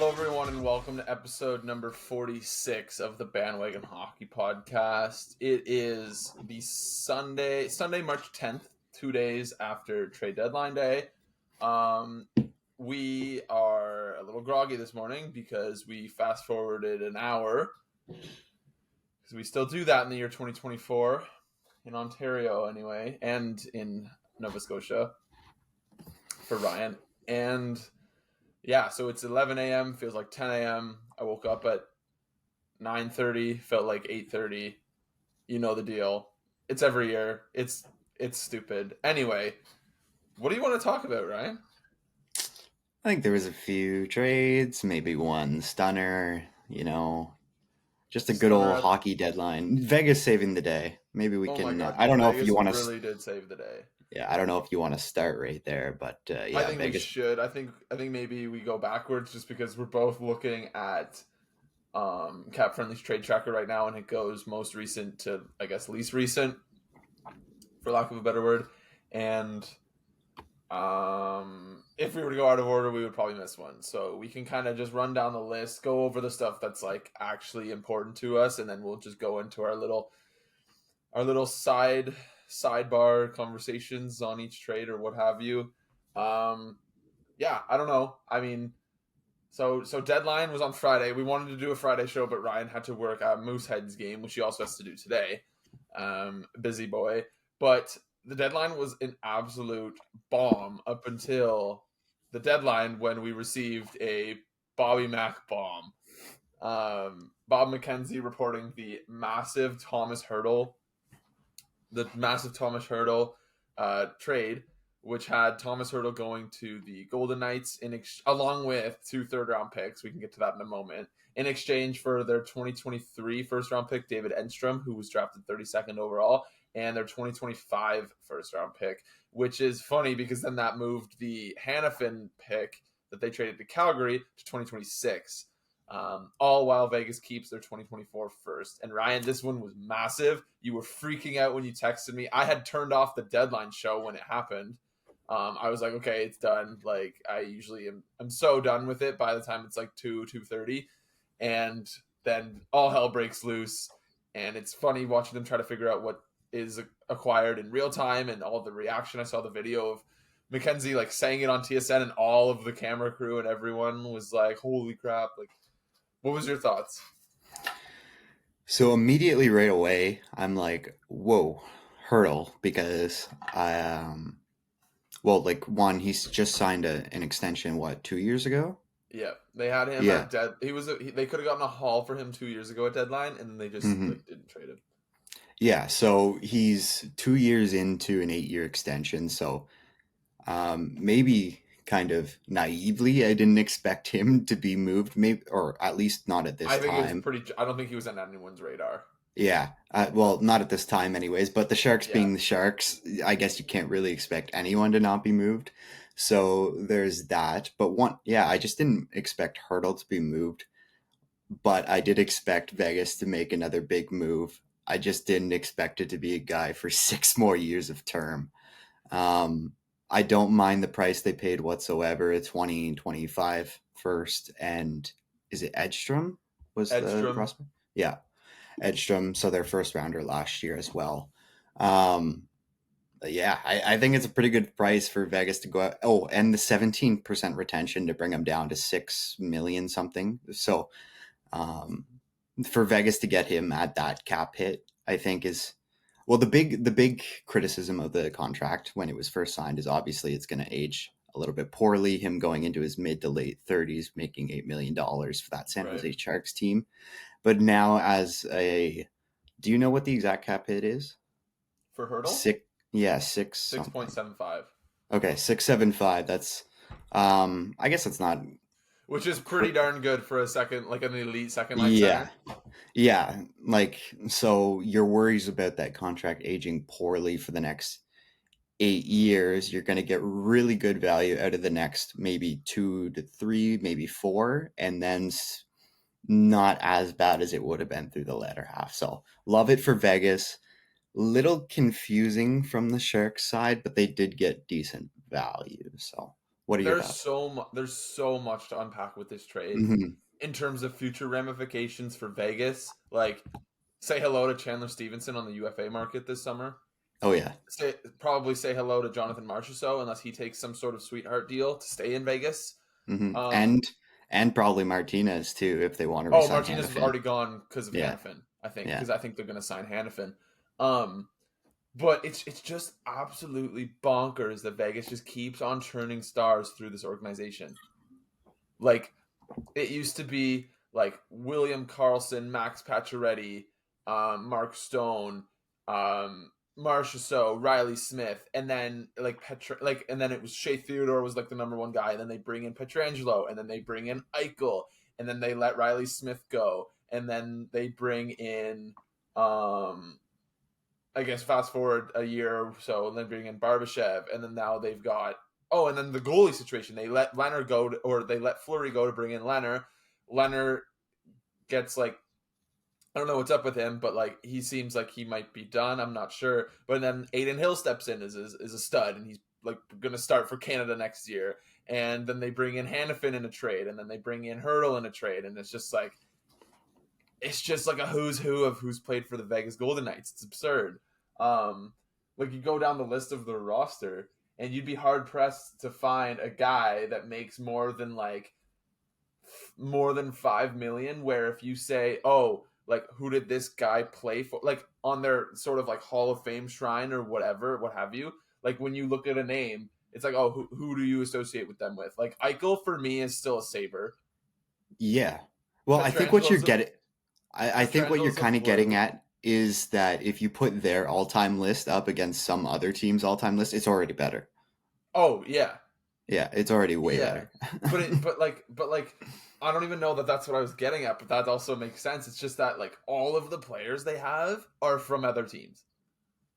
Hello, everyone, and welcome to episode number 46 of the Bandwagon Hockey Podcast. It is the Sunday, March 10th, 2 days after trade deadline day. We are a little groggy this morning because we fast forwarded an hour, because we still do that in the year 2024, in Ontario anyway, and in Nova Scotia for Ryan. And yeah, so it's 11 a.m., feels like 10 a.m. I woke up at 9:30, felt like 8:30. You know the deal. It's every year. It's stupid. Anyway, what do you want to talk about, Ryan? I think there was a few trades, maybe one stunner, just a good old hockey deadline. Vegas saving the day. Maybe we can. Oh my God, I don't know Vegas if you want to. really did save the day. Yeah, I don't know if you want to start right there, but yeah, I think Vegas. we should. I think maybe we go backwards just because we're both looking at Cap Friendly's trade tracker right now, and it goes most recent to, I guess, least recent, for lack of a better word. And if we were to go out of order, we would probably miss one. So we can kind of just run down the list, go over the stuff that's like actually important to us, and then we'll just go into our little sidebar conversations on each trade or what have you. Yeah, I don't know. I mean, so deadline was on Friday. We wanted to do a Friday show, but Ryan had to work at Moosehead's game, which he also has to do today. Busy boy. But the deadline was an absolute bomb up until the deadline, when we received a Bobby Mack bomb. Bob McKenzie reporting the massive Tomas Hertl trade, which had Tomas Hertl going to the Golden Knights along with 2 third-round picks. We can get to that in a moment. In exchange for their 2023 first-round pick, David Enstrom, who was drafted 32nd overall, and their 2025 first-round pick, which is funny because then that moved the Hanifin pick that they traded to Calgary to 2026. All while Vegas keeps their 2024 first. And Ryan, this one was massive. You were freaking out when you texted me. I had turned off the deadline show when it happened. I was like, okay, it's done. Like, I usually I'm so done with it by the time it's like 2:30. And then all hell breaks loose. And it's funny watching them try to figure out what is acquired in real time, and all the reaction. I saw the video of McKenzie like saying it on TSN, and all of the camera crew and everyone was like, holy crap. Like, what was your thoughts? So immediately right away, I'm like, whoa, Hertl, because one, he's just signed an extension, 2 years ago? Yeah, they had him at they could have gotten a haul for him 2 years ago at deadline, and they just didn't trade him. Yeah, so he's 2 years into an 8-year extension, so maybe kind of naively, I didn't expect him to be moved, maybe, or at least not at this time. I don't think he was on anyone's radar. Yeah, not at this time anyways, but the Sharks being the Sharks, I guess you can't really expect anyone to not be moved. So there's that. But I just didn't expect Hertl to be moved, but I did expect Vegas to make another big move. I just didn't expect it to be a guy for 6 more years of term. I don't mind the price they paid whatsoever. It's 2025 first, and is it Edstrom? The prospect? Yeah, Edstrom. So their first rounder last year as well. I think it's a pretty good price for Vegas to go out. Oh, and the 17% retention to bring them down to 6 million something. So for Vegas to get him at that cap hit, I think is. Well, the big criticism of the contract when it was first signed is obviously it's going to age a little bit poorly. Him going into his mid to late 30s, making $8 million for that San Jose Sharks team. But now do you know what the exact cap hit is? For Hertl? 6.75. Okay, 6.75. That's, I guess that's not. Which is pretty darn good for a second, like an elite second line center. Yeah. Like, so your worries about that contract aging poorly for the next 8 years, you're going to get really good value out of the next maybe 2 to 3, maybe 4, and then not as bad as it would have been through the latter half. So love it for Vegas. Little confusing from the Sharks side, but they did get decent value. So What are your thoughts? There's so much to unpack with this trade Hmm. in terms of future ramifications for Vegas. Like, say hello to Chandler Stevenson on the UFA market this summer. Oh yeah. Probably say hello to Jonathan Marchessault unless he takes some sort of sweetheart deal to stay in Vegas. Hmm. Um, And probably Martinez too if they want to oh, resign Martinez was Hannafin. already gone because of Yeah. Hannafin, I think, Yeah. because I think they're going to sign Hannafin. Um, but it's just absolutely bonkers that Vegas just keeps on churning stars through this organization. Like, it used to be like William Carlson, Max Pacioretty, Mark Stone, Marchessault, Riley Smith, and then and then it was Shea Theodore was like the number one guy, and then they bring in Petrangelo, and then they bring in Eichel, and then they let Riley Smith go, and then they bring in, I guess fast forward a year or so, and then bring in Barbashev, and then now they've got and then the goalie situation. They let Leonard go, or they let Fleury go to bring in Leonard. Leonard gets like I don't know what's up with him, but like he seems like he might be done. I'm not sure. But then Aiden Hill steps in as a stud, and he's like going to start for Canada next year. And then they bring in Hannafin in a trade, and then they bring in Hertl in a trade, and it's just like a who's who of who's played for the Vegas Golden Knights. It's absurd. Um, like you go down the list of their roster, and you'd be hard pressed to find a guy that makes more than 5 million. Where if you say, oh, like who did this guy play for, like on their sort of like Hall of Fame shrine or whatever, what have you, like when you look at a name, it's like, oh, who do you associate with them with? Like Eichel for me is still a Sabre. Yeah. Well, I think what you're Petrangelo's a getting I think what you're Petrangelo's a kind of getting Blue. at is that if you put their all-time list up against some other team's all-time list, it's already better. Oh yeah, Yeah, it's already way yeah, better. but I don't even know that that's what I was getting at, but that also makes sense. It's just that like all of the players they have are from other teams.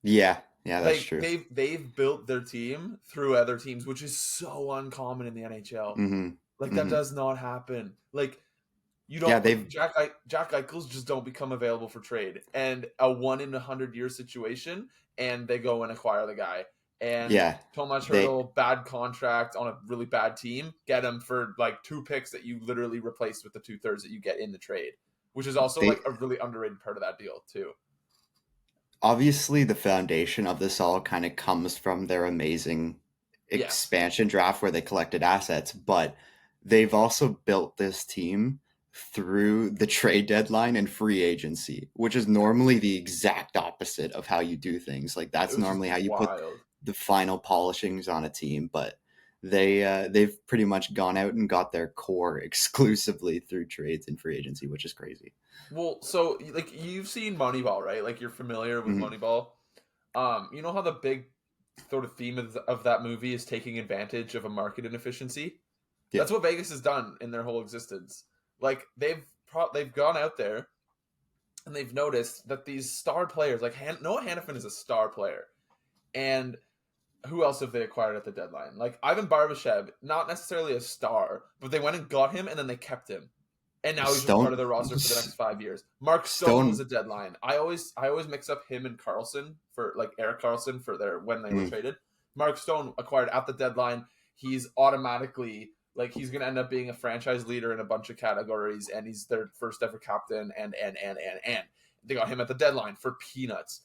Yeah, yeah, that's Like true. they've built their team through other teams, which is so uncommon in the NHL. Hmm. Like that Hmm. does not happen. Like you Yeah, don't like they've Jack Eichels just don't become available for trade, and a 1 in 100 year situation, and they go and acquire the guy. And yeah, Tomas they Hertl, bad contract on a really bad team, get him for like 2 picks that you literally replaced with the 2/3 that you get in the trade, which is also they like a really underrated part of that deal too. obviously the foundation of this all kind of comes from their amazing Yes, expansion draft where they collected assets, but they've also built this team through the trade deadline and free agency, which is normally the exact opposite of how you do things. Like that's which is normally how you put wild. the final polishings on a team, but they've pretty much gone out and got their core exclusively through trades and free agency, which is crazy. Well, so like you've seen Moneyball, right? Like you're familiar with Mhm. Moneyball. You know how the big sort of theme of that movie is taking advantage of a market inefficiency. Yeah. That's what Vegas has done in their whole existence. Like they've gone out there and they've noticed that these star players, like Noah Hannafin, is a star player, and who else have they acquired at the deadline? Like Ivan Barbashev, not necessarily a star, but they went and got him, and then they kept him, and now he's just part of Stone their roster for the next 5 years. Mark Stone was Stone a deadline. I always mix up him and Carlson for like Eric Carlson for their when they were mm, traded. Mark Stone acquired at the deadline. He's automatically like he's gonna end up being a franchise leader in a bunch of categories, and he's their first ever captain. And they got him at the deadline for peanuts.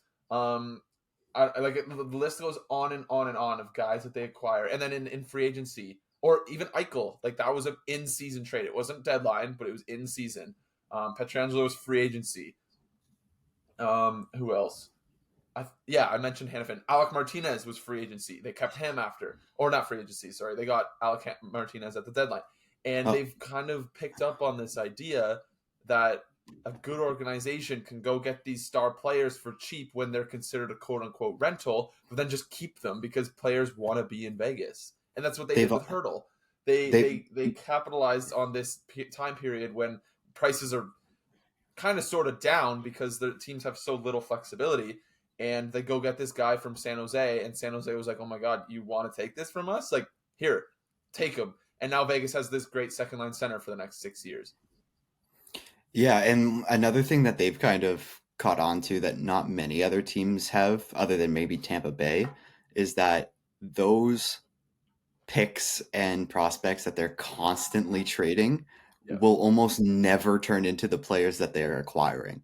I like the list goes on and on and on of guys that they acquire, and then in free agency or even Eichel, like that was an in season trade. It wasn't deadline, but it was in season. Petrangelo was free agency. Who else? I mentioned Hannafin. Alec Martinez was free agency. They kept him after, or not free agency. Sorry, they got Alec Martinez at the deadline, and oh, they've kind of picked up on this idea that a good organization can go get these star players for cheap when they're considered a quote unquote rental, but then just keep them because players want to be in Vegas, and that's what they they've did with Hertl. They they they they capitalized on this time period when prices are kind of sort of down because the teams have so little flexibility, and they go get this guy from San Jose, and San Jose was like, oh my god, you want to take this from us, like here, take him. And now Vegas has this great second line center for the next 6 years. Yeah, and another thing that they've kind of caught on to that not many other teams have, other than maybe Tampa Bay, is that those picks and prospects that they're constantly trading Yep. will almost never turn into the players that they're acquiring.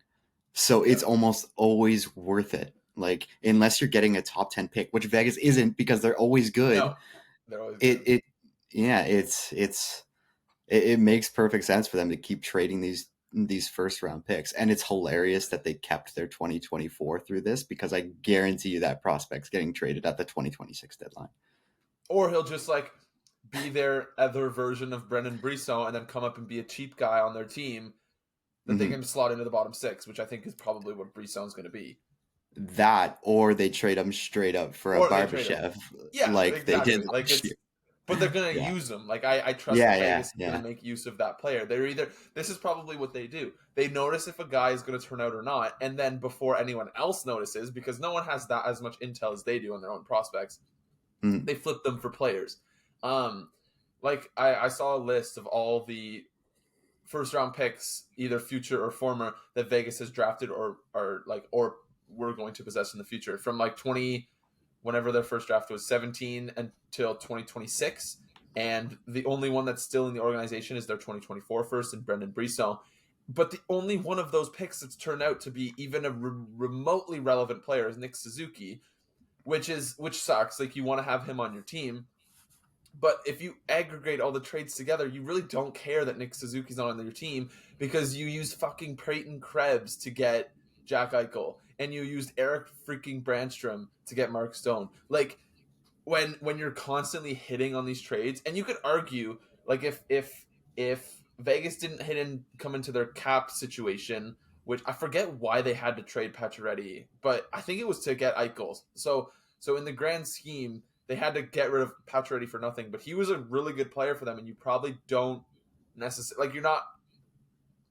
So it's Yep. almost always worth it. Like, unless you're getting a top 10 pick, which Vegas isn't because they're always good, No, they're always it good. it yeah, it makes perfect sense for them to keep trading these first round picks. And it's hilarious that they kept their 2024 through this, because I guarantee you that prospect's getting traded at the 2026 deadline. Or he'll just like be their other version of Brendan Brisson and then come up and be a cheap guy on their team that they Hmm. can slot into the bottom six, which I think is probably what Brisson's going to be. That, or they trade him straight up for a Or they trade him. Barbashev Yeah, like they did exactly. Like last it's, year. but they're gonna Yeah. use him. Like I trust Yeah, that yeah, Vegas is gonna yeah. make use of that player. They're either this is probably what they do. They notice if a guy is gonna turn out or not, and then before anyone else notices, because no one has that as much intel as they do on their own prospects, Mm. they flip them for players. Um, like I saw a list of all the first round picks, either future or former, that Vegas has drafted or we're going to possess in the future from like 20 whenever their first draft was 17 until 2026, and the only one that's still in the organization is their 2024 first and Brendan Brisson. But the only one of those picks that's turned out to be even a remotely relevant player is Nick Suzuki, which sucks. Like you want to have him on your team, but if you aggregate all the trades together, you really don't care that Nick Suzuki's not on your team because you used fucking Peyton Krebs to get Jack Eichel, and you used Eric freaking Brandstrom to get Mark Stone. Like when you're constantly hitting on these trades, and you could argue like if Vegas didn't hit and come into their cap situation, which I forget why they had to trade Pacioretty, but I think it was to get Eichel. So in the grand scheme, they had to get rid of Pacioretty for nothing, but he was a really good player for them, and you probably don't necessarily like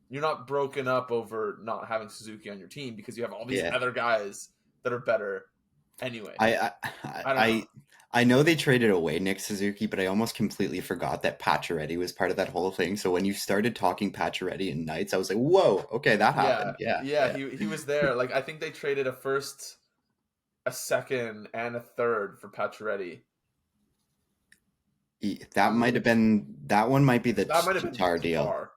you're not broken up over not having Suzuki on your team because you have all these Yeah. other guys that are better anyway. I I don't know. I know they traded away Nick Suzuki, but I almost completely forgot that Pacioretty was part of that whole thing. So when you started talking Pacioretty and Knights, I was like, "Whoa, okay, that Yeah, happened." Yeah, yeah, yeah. he was there. Like I think they traded a first, a second, and a third for Pacioretty. That I'm might gonna. have been that one. Might be the That might have been Tatar deal. Tatar.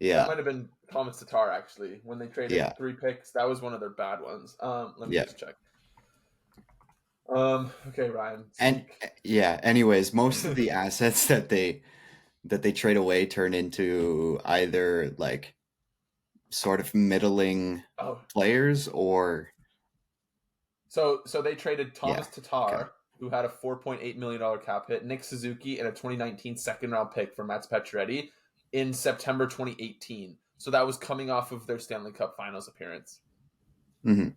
That Yeah, might have been Thomas Tatar actually when they traded yeah, 3 picks. That was one of their bad ones. Let me yeah. just check. Okay, Ryan, And speak. yeah. Anyways, most of the assets that they trade away turn into either like sort of middling Oh, players or so they traded yeah. Thomas Okay. Tatar, who had a $4.8 million cap hit, Nick Suzuki, and a 2019 second round pick for Mats Pacioretty in September 2018. So that was coming off of their Stanley Cup Finals appearance. Hmm.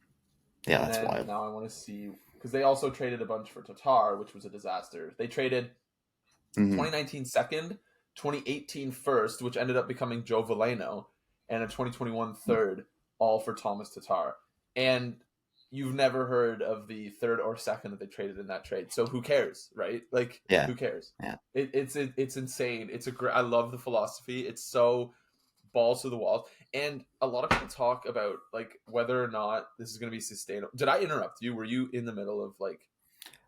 Yeah, And that's then wild. now I want to see because they also traded a bunch for Tatar, which was a disaster. They traded Hmm. 2019 second, 2018 first, which ended up becoming Joe Veleno, and a 2021 third, all for Thomas Tatar. And you've never heard of the third or second that they traded in that trade. So who cares, right? Like Yeah, who cares? yeah. It's insane. It's a great. I love the philosophy. It's so balls to the walls. And a lot of people talk about like whether or not this is going to be sustainable. Did I interrupt you? Were you in the middle of like?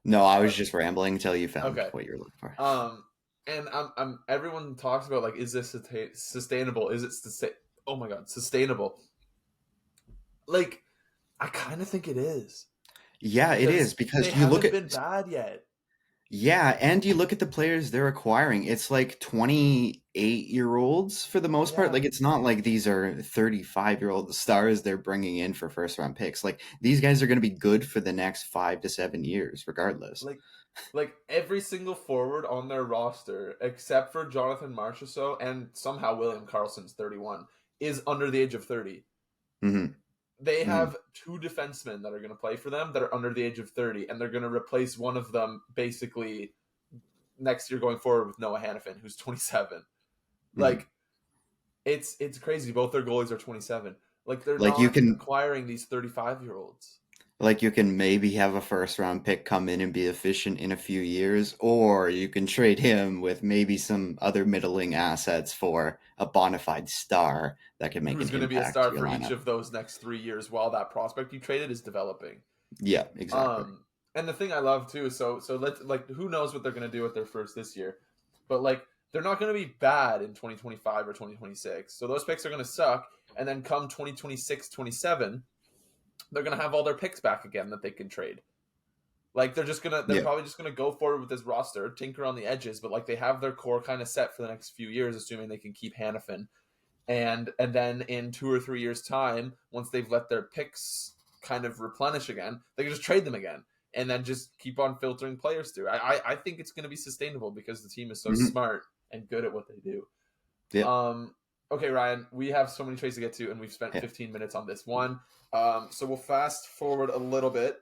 No, I Uh, was just rambling until you found okay. what you're looking for. Um, and I'm everyone talks about like, is this sustainable? Is it oh my god, sustainable? Like, I kind of think it is Yeah, it is because they because you look haven't at been bad yet. yeah, and you look at the players they're acquiring. It's like 28-year-olds for the most part. Yeah, Like it's not like these are 35-year-old stars they're bringing in for first round picks. Like these guys are going to be good for the next 5 to 7 years regardless. like every single forward on their roster except for Jonathan Marchessault and somehow William Karlsson's 31 is under the age of 30. Mhm. They Mhm. have 2 defensemen that are going to play for them that are under the age of 30, and they're going to replace one of them basically next year going forward with Noah Hannafin, who's 27. Mhm. Like it's crazy. Both their goalies are 27. Like they're Like you not can acquiring these 35-year-olds. Like you can maybe have a first round pick come in and be efficient in a few years, or you can trade him with maybe some other middling assets for a bona fide star that can make Who's an going to be a impact to star your for each lineup. of those next 3 years while that prospect you traded is developing. Yeah, exactly. Um, And the thing I love too, so let's like who knows what they're gonna do with their first this year, but like they're not gonna be bad in 2025 or 2026. So those picks are gonna suck, and then come 2026, 27, they're gonna have all their picks back again that they can trade. Like they're Yeah. probably just gonna go forward with this roster, tinker on the edges, but like they have their core kind of set for the next few years, assuming they can keep Hannafin. And then in 2 or 3 years' time, once they've let their picks kind of replenish again, they can just trade them again and then just keep on filtering players through. I think it's going to be sustainable because the team is so Hmm. smart and good at what they do. Yeah. Okay, Ryan, we have so many trades to get to, and we've spent Yeah. 15 minutes on this one. So we'll fast forward a little bit.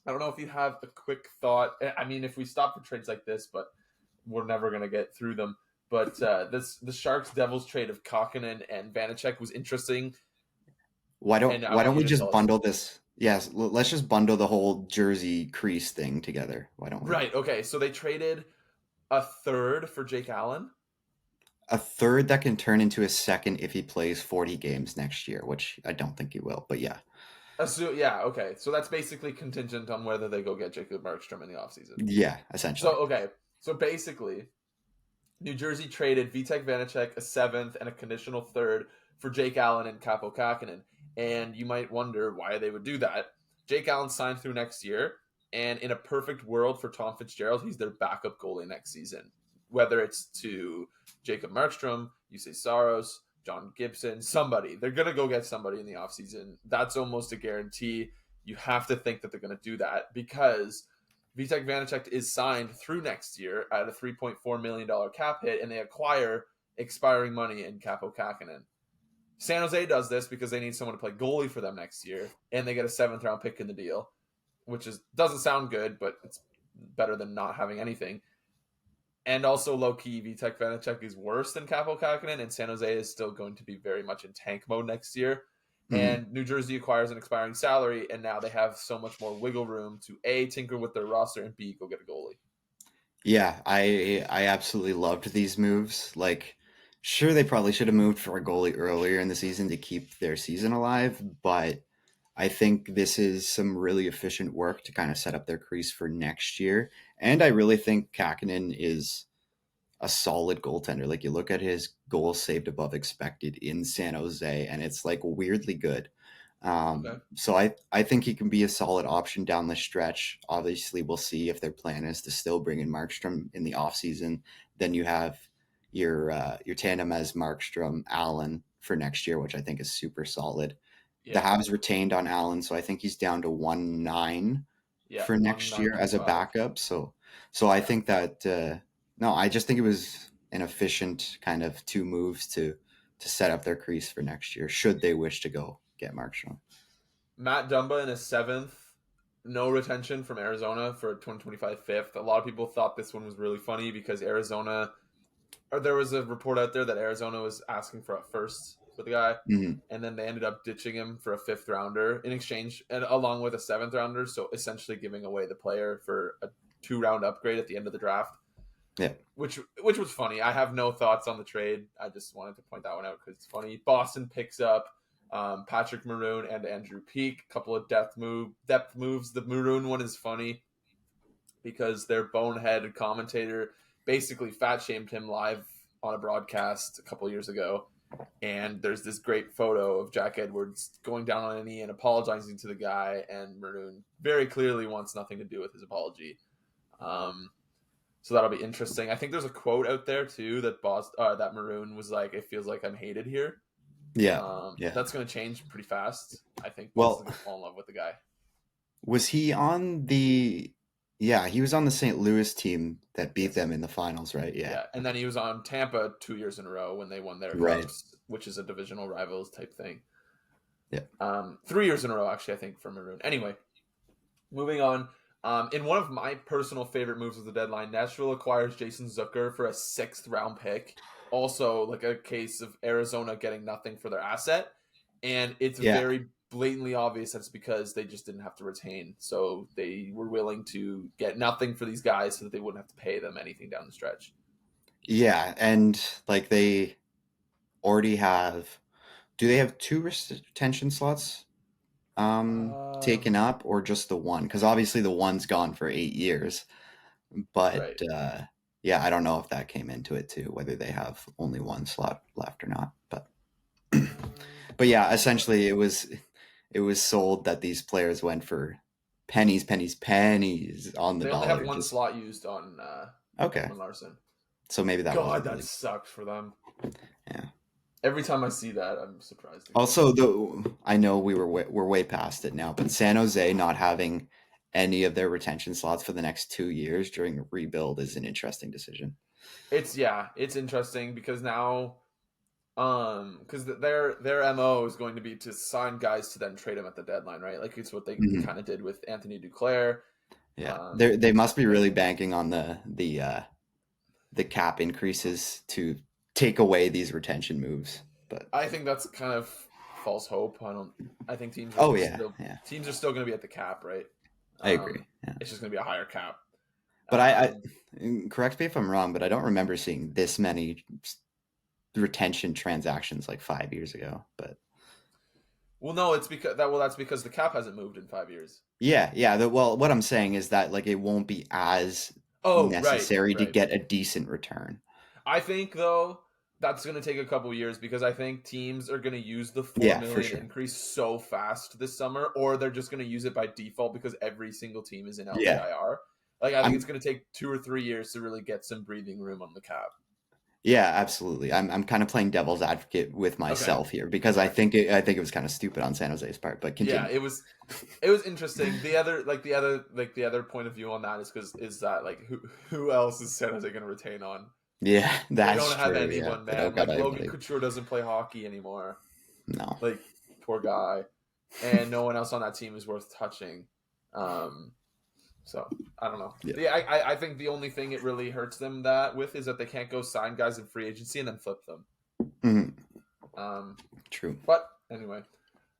I don't know if you have a quick thought. I mean, if we stop for trades like this, but we're never going to get through them. But the Sharks Devils trade of Kakkonen and Vanacek was interesting, and I Why want don't you we to just tell us. bundle this? Yes, let's just bundle the whole jersey crease thing together. Why don't we? Right. Okay. So they traded a third for Jake Allen. A third that can turn into a second if he plays 40 games next year, which I don't think he will, but yeah. So yeah. Okay. So that's basically contingent on whether they go get Jacob Markstrom in the offseason. Yeah, So essentially. okay. So basically, New Jersey traded Vitek Vanacek a seventh and a conditional third for Jake Allen and Capo Kakkonen. And you might wonder why they would do that. Jake Allen signed through next year, and in a perfect world for Tom Fitzgerald, he's their backup goalie next season. Whether it's to Jacob Markstrom, Yusei Saros, John Gibson, somebody. They're going to go get somebody in the offseason. That's almost a guarantee. You have to think that they're going to do that because Vitek Vanacek is signed through next year at a $3.4 million cap hit, and they acquire expiring money in Capo Kakkonen. San Jose does this because they need someone to play goalie for them next year, and they get a seventh round pick in the deal, which is doesn't sound good, but it's better than not having anything. And also, low key, Vitek Vanacek is worse than Capo Kakkonen, and San Jose is still going to be very much in tank mode next year. Hmm. And New Jersey acquires an expiring salary, and now they have so much more wiggle room to A, tinker with their roster, and B, go get a goalie. Yeah, I absolutely loved these moves. Like, sure, they probably should have moved for a goalie earlier in the season to keep their season alive, but I think this is some really efficient work to kind of set up their crease for next year. And I really think Kakkonen is a solid goaltender. Like you look at his goals saved above expected in San Jose, and it's like weirdly good. Okay. So I think he can be a solid option down the stretch. Obviously, we'll see if their plan is to still bring in Markstrom in the offseason. Then you have your tandem as Markstrom Allen for next year, which I think is super solid. The Yeah. Habs retained on Allen, so I think he's down to 1.9 Yeah. for next year as a 1925. backup. So I Yeah. think that no, I just think it was an efficient kind of two moves to set up their crease for next year, should they wish to go get Markstrom. Matt Dumba in his seventh. No retention from Arizona for a 2025 fifth. A lot of people thought this one was really funny because Arizona, or there was a report out there that Arizona was asking for a first for the guy, Hmm. and then they ended up ditching him for a fifth rounder in exchange, and along with a seventh rounder. So essentially giving away the player for a 2 round upgrade at the end of the draft, Yeah. which was funny. I have no thoughts on the trade. I just wanted to point that one out because it's funny. Boston picks up Patrick Maroon and Andrew Peak, a couple of depth moves. The Maroon one is funny because their bonehead commentator basically fat shamed him live on a broadcast a couple years ago. And there's this great photo of Jack Edwards going down on a knee and apologizing to the guy, and Maroon very clearly wants nothing to do with his apology. Um, so that'll be interesting. I think there's a quote out there too that Maroon was like, "It feels like I'm hated here." Yeah. Yeah. That's going to change pretty fast. I think Well, Boston's going to fall in love with the guy. was he on the yeah, he was on the St. Louis team that beat Yes. them in the finals, right? Yeah. Yeah, and then he was on Tampa 2 years in a row when they won their Right. cups, which is a divisional rivals type thing. Yeah. 3 years in a row, actually, I think, for Maroon. Anyway, moving on. In one of my personal favorite moves of the deadline, Nashville acquires Jason Zucker for a sixth round pick. Also, like a case of Arizona getting nothing for their asset. And it's Yeah. very blatantly obvious that's because they just didn't have to retain. So they were willing to get nothing for these guys so that they wouldn't have to pay them anything down the stretch. Yeah, and like they already have do they have two retention slots? taken up, or just the one? Because obviously the one's gone for 8 years. But Right. yeah, I don't know if that came into it too, whether they have only one slot left or not. But but yeah, essentially it was sold that these players went for pennies, pennies, pennies on the They only have dollar. one Just slot used on okay. Larson. So maybe that God, wasn't that really. sucked for them. Yeah. Every time I see that, I'm surprised again. Also, though, I know we're way past it now, but San Jose not having any of their retention slots for the next 2 years during a rebuild is an interesting decision. It's interesting because now, because their MO is going to be to sign guys to then trade them at the deadline, right? Like it's what they Mhm. kind of did with Anthony Duclair. Yeah, they must be really banking on the cap increases to take away these retention moves. But I think that's kind of false hope. I don't. I think oh yeah, yeah, teams are still going to be at the cap, right? I agree. Um, Yeah, it's just going to be a higher cap. but I Um, correct me if I'm wrong, but I don't remember seeing this many retention transactions like 5 years ago. But well, no, it's because that. Well, that's because the cap hasn't moved in 5 years. yeah, yeah. Well, what I'm saying is that like it won't be as Oh, right, necessary to right. get a decent return. I think though that's going to take a couple years because I think teams are going to use the four Yeah, for million sure. increase so fast this summer, or they're just going to use it by default because every single team is in Yeah, LTIR. Like I think it's I'm going to take 2 or 3 years to really get some breathing room on the cap. Yeah, absolutely. I'm kind of playing devil's advocate with Okay. myself here because Okay. I think it was kind of stupid on San Jose's part, but Yeah, continue. it was interesting. The other point of view on that is that like who else is San Jose going to retain on? Yeah, They that's don't have true. Yeah, anyone, they don't man. got Like Logan anybody. Couture doesn't play hockey anymore. No. Like poor guy, and no one else on that team is worth touching. Um, so I don't know. Yeah. Yeah, I think the only thing it really hurts them that with is that they can't go sign guys in free agency and then flip them. Mhm. Um, True. but anyway,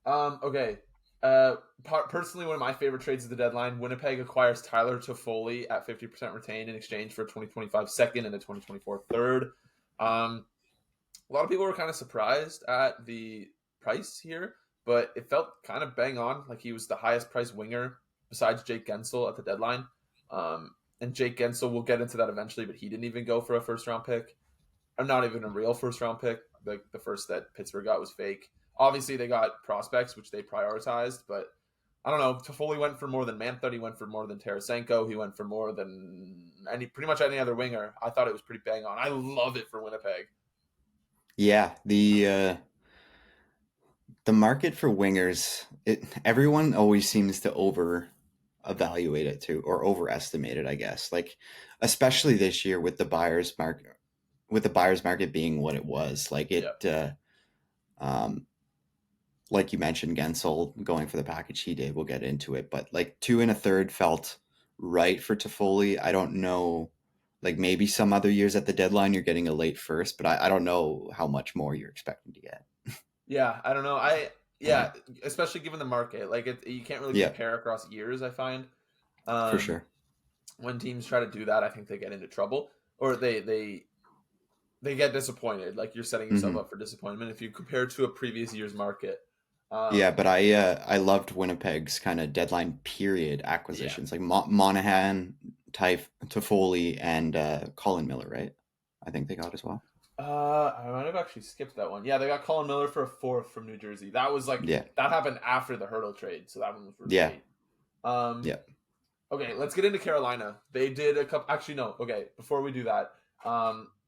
okay. Personally, one of my favorite trades of the deadline: Winnipeg acquires Tyler Toffoli at 50% retained in exchange for a 2025 second and a 2024 third. A lot of people were kind of surprised at the price here, but it felt kind of bang on. Like he was the highest priced winger besides Jake Gensel at the deadline. And Jake Gensel, we'll get into that eventually, but he didn't even go for a first round pick. Or not even a real first round pick. Like the first that Pittsburgh got was fake. Obviously, they got prospects, which they prioritized, but I don't know. Toffoli went for more than Mantha. He went for more than Tarasenko. He went for more than pretty much any other winger. I thought it was pretty bang on. I love it for Winnipeg. Yeah, the market for wingers, everyone always seems to over evaluate it too or overestimate it, I guess. Like especially this year with the buyer's market being what it was. Like Yeah. um like you mentioned, Gensel going for the package he did. We'll get into it, but like two and a third felt right for Toffoli. I don't know, like maybe some other years at the deadline you're getting a late first, but I don't know how much more you're expecting to get. Yeah, I don't know. Yeah, Yeah, especially given the market, like you can't really yeah, compare across years. I find for um, sure. when teams try to do that, I think they get into trouble or they get disappointed. Like you're setting yourself Hmm. up for disappointment if you compare to a previous year's market. Yeah, Um, but I loved Winnipeg's kind of deadline period yeah, acquisitions, like Monahan, Type, Toffoli, and Colin Miller, right? I think they got as well. I might have actually skipped that one. Yeah, they got Colin Miller for a fourth from New Jersey. That was like Yeah, that happened after the Hurdle trade, so that one was really yeah, late. Um, yeah. Okay, let's get into Carolina. They did a couple. Actually, no. Okay, before we do that,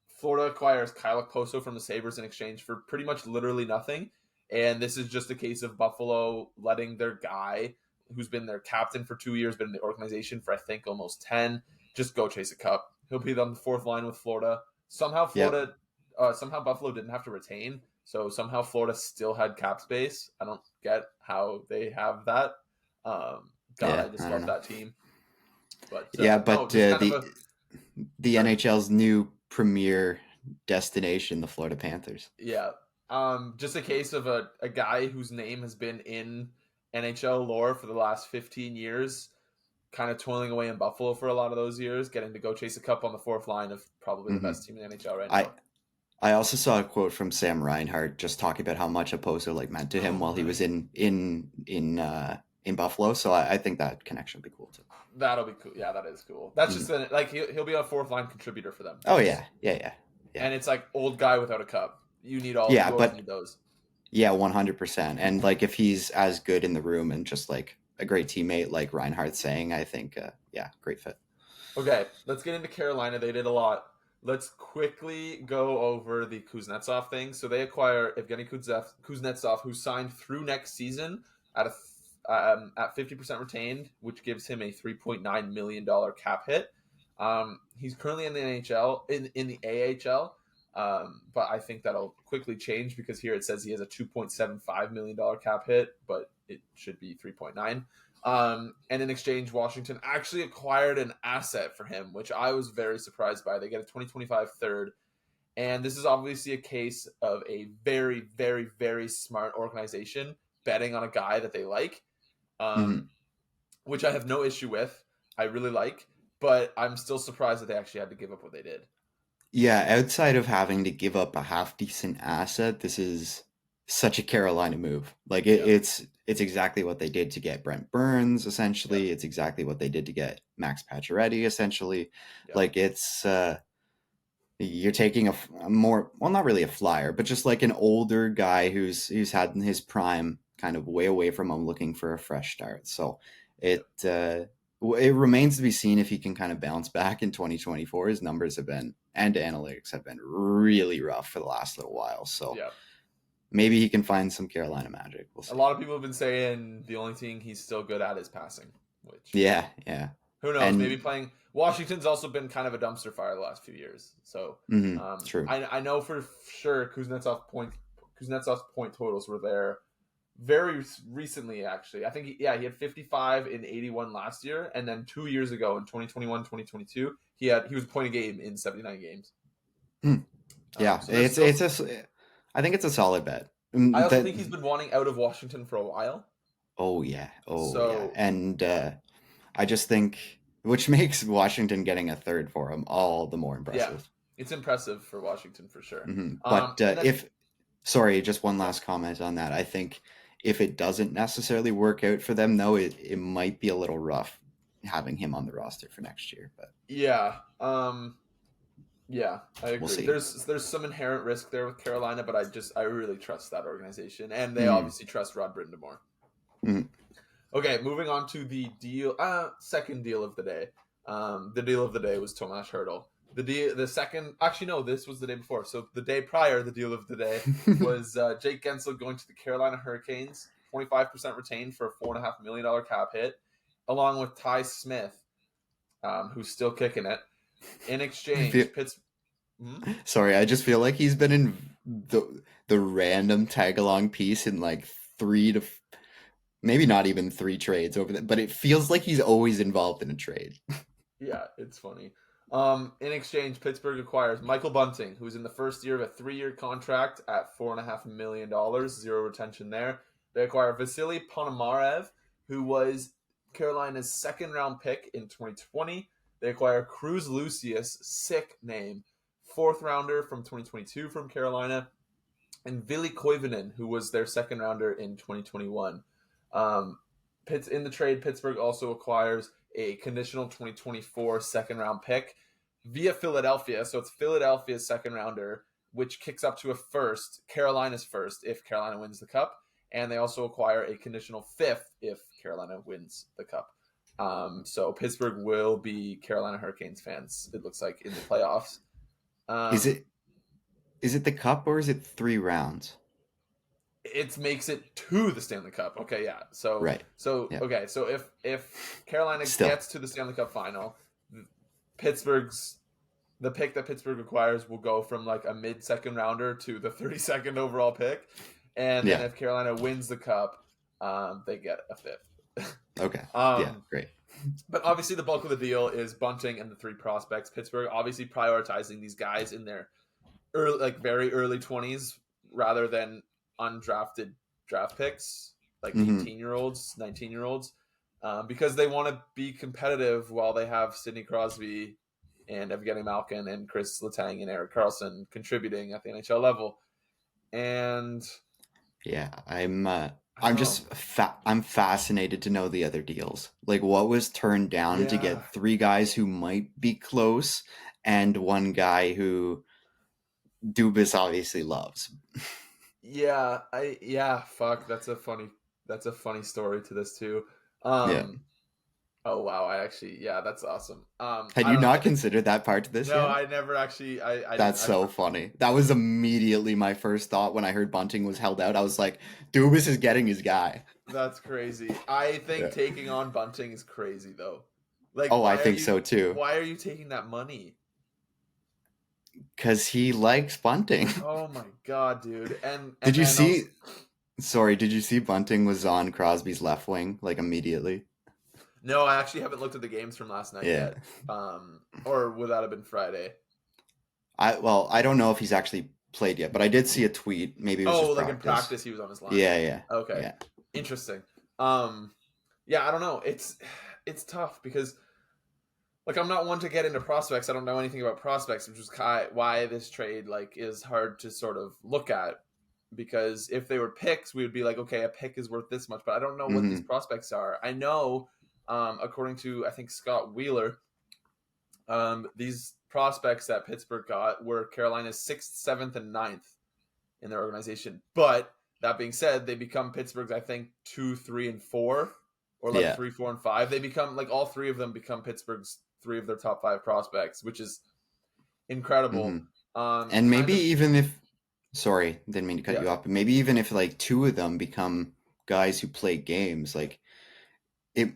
Florida acquires Kyle Poso from the Sabres in exchange for pretty much literally nothing. And this is just a case of Buffalo letting their guy, who's been their captain for 2 years, been in the organization for I think almost 10, just go chase a cup. He'll be on the fourth line with Florida. Yep. Somehow Buffalo didn't have to retain, so somehow Florida still had cap space. I don't get how they have that. God, Yeah, I just I don't love know. that team. But Yeah, no, but just kind of a the sorry. NHL's new premier destination, the Florida Panthers. Yeah. Just a case of a guy whose name has been in NHL lore for the last 15 years, kind of toiling away in Buffalo for a lot of those years, getting to go chase a cup on the fourth line of probably the Hmm. best team in the NHL right I now. I also saw a quote from Sam Reinhart just talking about how much Oposo like meant to him Oh, while he was nice. in Buffalo. So I think that connection would be cool too. That'll be cool. Yeah, that is cool. That's Mhm. just like he'll be a fourth line contributor for them. Oh yeah, yeah, yeah, yeah, And it's like old guy without a cup. You yeah. always But need those. yeah, 100%. And like if he's as good in the room and just like a great teammate, like Reinhardt's saying, I think yeah, great fit. Okay, let's get into Carolina. They did a lot. Let's quickly go over the Kuznetsov thing. So they acquire Evgeny Kuznetsov, who signed through next season at at 50% retained, which gives him a $3.9 million cap hit. He's currently in the NHL in the AHL, but I think that'll quickly change because here it says he has a $2.75 million cap hit, but it should be 3.9. And in exchange, Washington actually acquired an asset for him, which I was very surprised by. They get a 2025 third. And this is obviously a case of a very, very, very smart organization betting on a guy that they like, Mhm. um, which I have no issue with. I really like, but I'm still surprised that they actually had to give up what they did. Yeah, outside of having to give up a half decent asset, this is such a Carolina move. Like Yep. it's exactly what they did to get Brent Burns, Yep. essentially. It's exactly what they did to get Max Pacioretty, essentially. Yep. Like it's you're taking a more, well, not really a flyer, but just like an older guy who's had in his prime kind of way away from him, looking for a fresh start. So Yep. it remains to be seen if he can kind of bounce back in 2024. His numbers have been, and analytics have been really rough for the last little while. So Yep. maybe he can find some Carolina magic. We'll A see. lot of people have been saying the only thing he's still good at is passing, which Yeah, yeah, who knows? Maybe and playing Washington's also been kind of a dumpster fire the last few years. So true. I know for sure Kuznetsov's point totals were there very recently. Actually, I think he had 55 in 81 last year, and then 2 years ago in 2021 2022 he was a point a game in 79 games. Hmm. Yeah, So there's still. I think it's a solid bet. I also That think he's been wanting out of Washington for a while. oh yeah, So and I just think, which makes Washington getting a third for him all the more yeah, impressive. it's impressive for Washington for sure. But And then if, sorry, just one yeah, last comment on that. I think if it doesn't necessarily work out for them, though, it might be a little rough having him on the roster for next year. But yeah, yeah, I we'll agree. see. There's some inherent risk there with Carolina, but I really trust that organization, and they Mm, obviously trust Rod Brindamore. mm. Okay, moving on to the second deal of the day. The deal of the day was Tomas Hertl. The second, actually no, this was the day before. So the day prior, the deal of the day was Jake Gensel going to the Carolina Hurricanes, 25% retained for a $4.5 million cap hit, along with Ty Smith, who's still kicking it. In I feel, exchange, Pitts. Hmm? sorry, I just feel like he's been in the random tag along piece in like three to maybe not even three trades over there, but it feels like he's always involved in a trade. Yeah, it's funny. In exchange, Pittsburgh acquires Michael Bunting, who's in the first year of a 3-year contract at $4.5 million, zero retention there. They acquire Vasily Ponomarev, who was Carolina's second round pick in 2020. They acquire Cruz Lucius, sick name, fourth rounder from 2022 from Carolina, and Vili Koivunen, who was their second rounder in 2021. Um, in the trade, Pittsburgh also acquires a conditional 2024 second round pick via Philadelphia. So it's Philadelphia's second rounder, which kicks up to a first, Carolina's first, if Carolina wins the cup. And they also acquire a conditional fifth if Carolina wins the cup. So Pittsburgh will be Carolina Hurricanes fans, it looks like, in the playoffs. Is Um, it is it the cup or is it 3 rounds? it makes it to the Stanley Cup. Okay, yeah. So Right. so Yeah. okay, so if Carolina Still. gets to the Stanley Cup final, Pittsburgh's the pick that Pittsburgh acquires will go from like a mid second rounder to the 32nd overall pick, and then Yeah. if Carolina wins the cup, they get a fifth. Okay. Yeah. um, Great. but obviously the bulk of the deal is Bunting and the three prospects. Pittsburgh obviously prioritizing these guys in their early, like very early 20s rather than undrafted draft picks like Hmm. 18-year-olds 19-year-olds because they want to be competitive while they have Sidney Crosby and Evgeny Malkin and Chris Letang and Erik Karlsson contributing at the NHL level. And yeah, I I'm don't know. just I'm fascinated to know the other deals. Like what was turned down to Yeah. get three guys who might be close and one guy who Dubas obviously loves. Fuck, that's a funny story to this too. Yeah. Oh wow, that's awesome. Had I you don't know. I not think considered that part to this no, yet? I never actually. I didn't. That's so funny. That was immediately my first thought when I heard Bunting was held out. I was like, Dubas is getting his guy. That's crazy. I think Yeah. taking on Bunting is crazy though. Like, Oh, I think so too. why are you taking that money? Because he likes Bunting. Oh my god, dude. Did And you then also, see? Sorry, did you see Bunting was on Crosby's left wing like immediately? no, I actually haven't looked at the games from last night Yeah. yet. Or would that have been Friday? I don't know if he's actually played yet, but I did see a tweet. Maybe it was Oh, just like in practice. practice, he was on his line. Yeah. Okay, interesting. Um, yeah, I don't know. It's tough because like I'm not one to get into prospects. I don't know anything about prospects, which is why this trade like is hard to sort of look at. Because if they were picks, we would be like, okay, a pick is worth this much, but I don't know what these Hmm. prospects are. I know, according to I think Scott Wheeler, these prospects that Pittsburgh got were Carolina's 6th, 7th, and 9th in their organization. But that being said, they become Pittsburgh's, I think, 2, 3, and 4, or like Yeah. 3, 4, and 5. They become like all three of them become Pittsburgh's 3 of their top 5 prospects, which is incredible. Hmm. And Kind maybe of, even if, sorry, didn't mean to cut yeah, you off, but maybe even if like two of them become guys who play games, like it,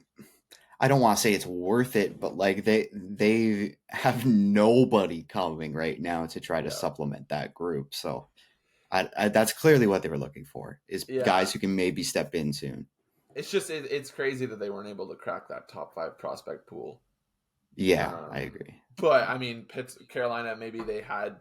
I don't want to say it's worth it, but like they have nobody coming right now to try to yeah, supplement that group. So that's clearly what they were looking for is yeah. guys who can maybe step in soon. It's just it's crazy that they weren't able to crack that top 5 prospect pool. Yeah, I Um, agree. but I mean, Carolina, maybe they had.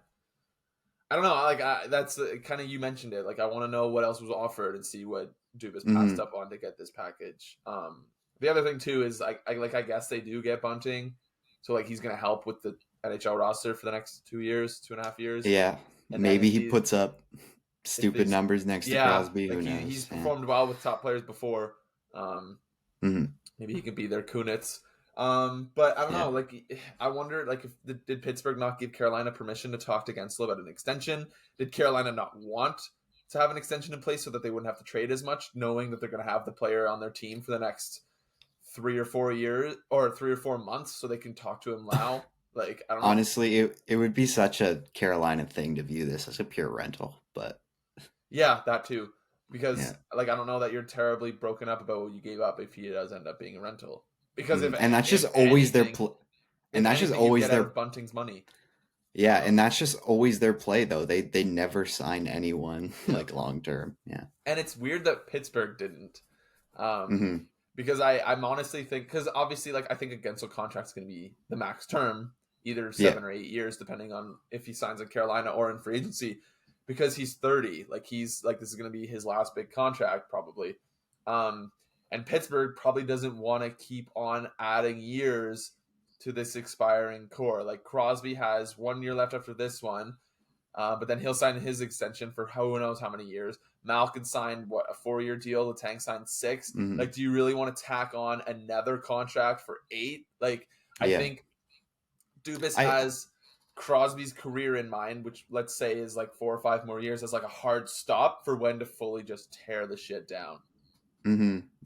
I don't know. Like that's kind of you mentioned it. Like I want to know what else was offered and see what Dubas passed Hmm. up on to get this package. The other thing too is I guess they do get Bunting, so like he's gonna help with the NHL roster for the next 2 years, 2.5 years, Yeah, and then maybe he puts up if stupid these numbers next to yeah, Crosby. Who like he's knows? Yeah. performed well with top players before. Um, Hmm. Maybe he could be their Kunitz. But I don't Yeah. know. Like, I wonder, like, if did Pittsburgh not give Carolina permission to talk to Gensel about an extension? Did Carolina not want to have an extension in place so that they wouldn't have to trade as much, knowing that they're going to have the player on their team for the next 3 or 4 years or 3 or 4 months, so they can talk to him now? Like, I don't know. Honestly, it would be such a Carolina thing to view this as a pure rental, but Yeah, that too. yeah. Because like I don't know that you're terribly broken up about what you gave up if he does end up being a rental. Because if And that's just if always their anything, pl- and if that's just anything, you always get out their of Bunting's money. yeah, and Um, that's just always their play though. They never sign anyone yeah, like long term. Yeah. and it's weird that Pittsburgh didn't, um, Hmm. because I'm honestly think because obviously like I think a Gensel contract's going to be the max term, either Yeah. 7 or 8 years, depending on if he signs in Carolina or in free agency, because he's 30. Like he's like this is going to be his last big contract probably, um, and Pittsburgh probably doesn't want to keep on adding years to this expiring core. Like Crosby has 1 year left after this one. But then he'll sign his extension for who knows how many years. Malkin signed what a 4 year deal. The Tank signed 6. Hmm. Like, do you really want to tack on another contract for 8? Like, I Yeah. think Dubas I has Crosby's career in mind, which let's say is like 4 or 5 more years, as like a hard stop for when to fully just tear the shit down.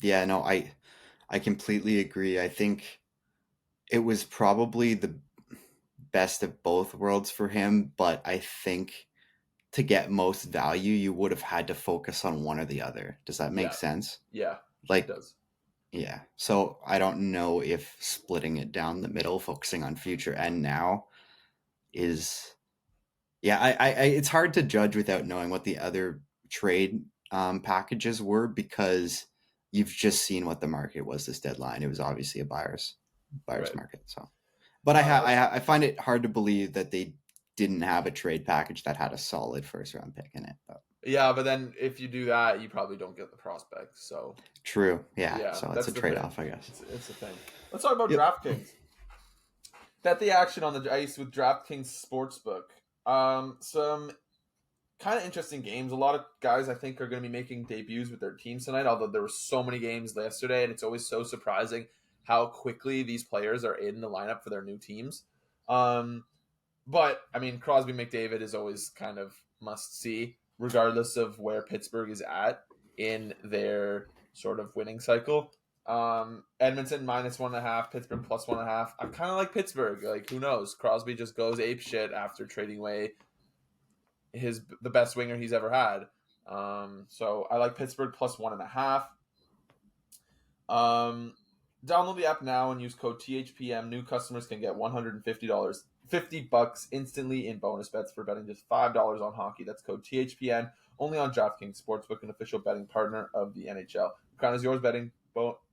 yeah, no, I completely agree. I think it was probably the best of both worlds for him, but I think to get most value, you would have had to focus on one or the other. Does that make Yeah, sense? yeah, it Like, does. yeah. So I don't know if splitting it down the middle, focusing on future and now is, yeah, it's hard to judge without knowing what the other trade packages were because you've just seen what the market was this deadline. It was obviously a buyer's Right. market. So, but Let's I find it hard to believe that they didn't have a trade package that had a solid first round pick in it. But Yeah, but then if you do that, you probably don't get the prospects. So true, yeah. yeah, So it's that's a the trade thing. off, I guess. It's a thing. Let's talk about Yep. DraftKings. Bet the action on the ice with DraftKings Sportsbook. Some kind of interesting games. A lot of guys I think are going to be making debuts with their teams tonight, although there were so many games yesterday, and it's always so surprising how quickly these players are in the lineup for their new teams. But, I mean, Crosby McDavid is always kind of must-see, regardless of where Pittsburgh is at in their sort of winning cycle. Edmonton -1.5, Pittsburgh +1.5. I kind of like Pittsburgh. Like, who knows? Crosby just goes ape shit after trading away the best winger he's ever had. So I like Pittsburgh +1.5. Download the app now and use code THPM. New customers can get $150, $50 instantly in bonus bets for betting just $5 on hockey. That's code THPN. Only on DraftKings Sportsbook, an official betting partner of the NHL. Crown is yours. Betting